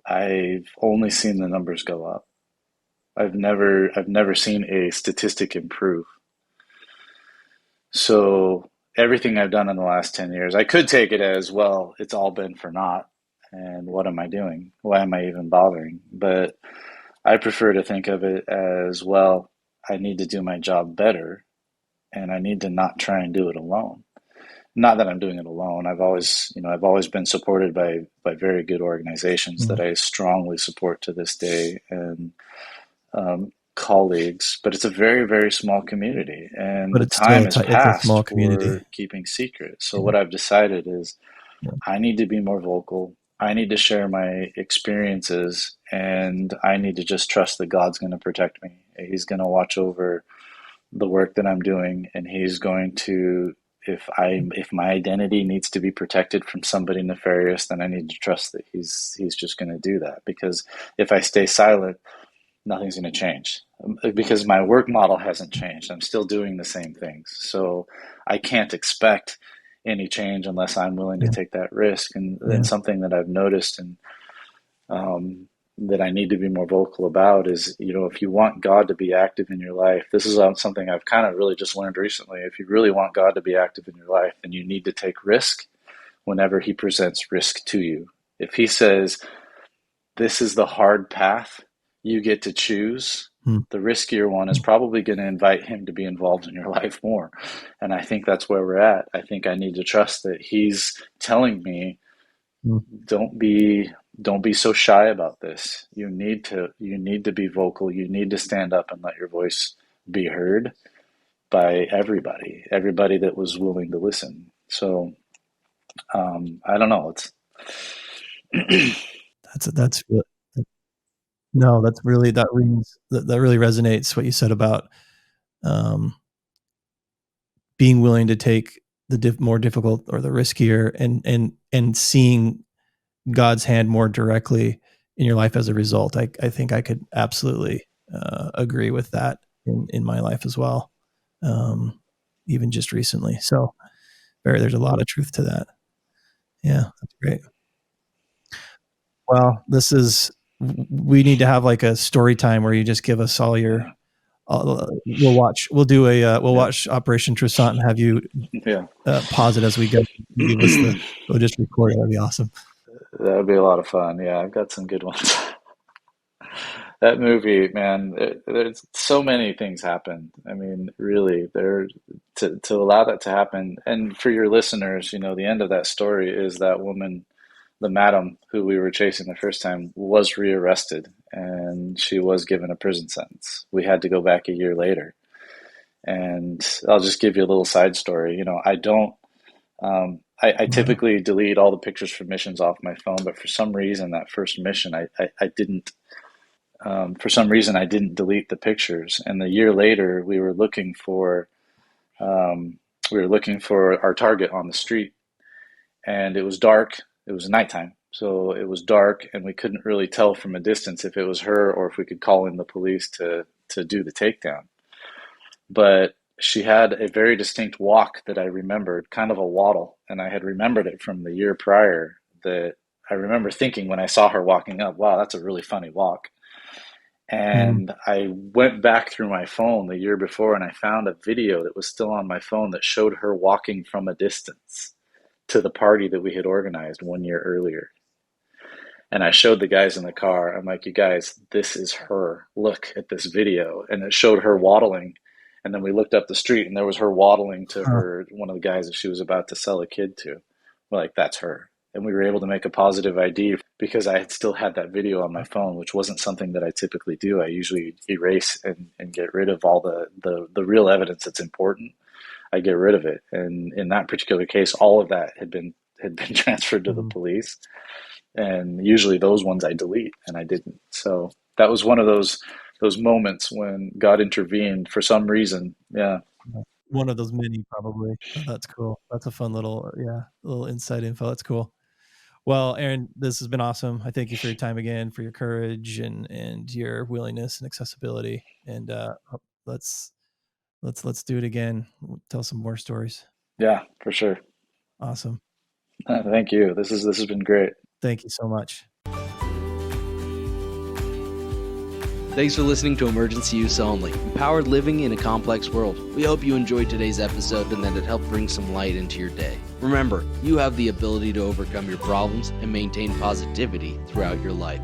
I've only seen the numbers go up. I've never seen a statistic improve. So everything I've done in the last 10 years, I could take it as, well, it's all been for naught. And what am I doing? Why am I even bothering? But I prefer to think of it as, well, I need to do my job better, and I need to not try and do it alone. Not that I'm doing it alone. I've always been supported by very good organizations that I strongly support to this day, and colleagues, but it's a very, very small community, and But the it's still time has it's a passed small community. for keeping secret. So what I've decided is I need to be more vocal. I need to share my experiences, and I need to just trust that God's going to protect me. He's going to watch over the work that I'm doing, and he's going to, if my identity needs to be protected from somebody nefarious, then I need to trust that he's just going to do that. Because if I stay silent, nothing's going to change, because my work model hasn't changed. I'm still doing the same things. So I can't expect any change unless I'm willing to Yeah. take that risk. And Yeah. something that I've noticed, and that I need to be more vocal about, is, if you want God to be active in your life, this is something I've kind of really just learned recently. If you really want God to be active in your life, then you need to take risk whenever he presents risk to you. If he says, this is the hard path, you get to choose, the riskier one is probably going to invite him to be involved in your life more. And I think that's where we're at. I think I need to trust that he's telling me, don't be so shy about this. You need to be vocal. You need to stand up and let your voice be heard by everybody that was willing to listen. So I don't know. That's really, no, that's really, that really resonates what you said about being willing to take the more difficult or the riskier, and seeing God's hand more directly in your life as a result. I think I could absolutely agree with that in my life as well, even just recently. So there's a lot of truth to that. Yeah, that's great. Well, we need to have like a story time where you just give us all your, we'll watch Operation Toussaint and have you pause it as we go. Give us we'll just record it. That'd be awesome. That would be a lot of fun. Yeah, I've got some good ones. That movie, man, there's so many things happen. I mean, really, to allow that to happen. And for your listeners, the end of that story is that woman, the madam who we were chasing the first time, was rearrested, and she was given a prison sentence. We had to go back a year later. And I'll just give you a little side story. I don't, I typically delete all the pictures from missions off my phone, but for some reason, that first mission, I didn't. For some reason, I didn't delete the pictures. And a year later, we were looking for our target on the street, and it was dark. It was nighttime, so it was dark, and we couldn't really tell from a distance if it was her or if we could call in the police to do the takedown. But she had a very distinct walk that I remembered, kind of a waddle, and I had remembered it from the year prior. That I remember thinking when I saw her walking up, wow, that's a really funny walk. And I went back through my phone the year before, and I found a video that was still on my phone that showed her walking from a distance to the party that we had organized 1 year earlier. And I showed the guys in the car. I'm like, you guys, this is her. Look at this video. And it showed her waddling. And then we looked up the street, and there was her waddling to one of the guys that she was about to sell a kid to. We're like, that's her. And we were able to make a positive ID because I had still had that video on my phone, which wasn't something that I typically do. I usually erase and get rid of all the real evidence that's important. I get rid of it. And in that particular case, all of that had been transferred to the police. And usually those ones I delete, and I didn't. So that was one of those moments when God intervened for some reason. Yeah. One of those many, probably. Oh, that's cool. That's a fun little inside info. That's cool. Well, Aaron, this has been awesome. I thank you for your time again, for your courage and your willingness and accessibility. And let's do it again. Tell some more stories. Yeah, for sure. Awesome. Thank you. This has been great. Thank you so much. Thanks for listening to Emergency Use Only, Empowered Living in a Complex World. We hope you enjoyed today's episode and that it helped bring some light into your day. Remember, you have the ability to overcome your problems and maintain positivity throughout your life.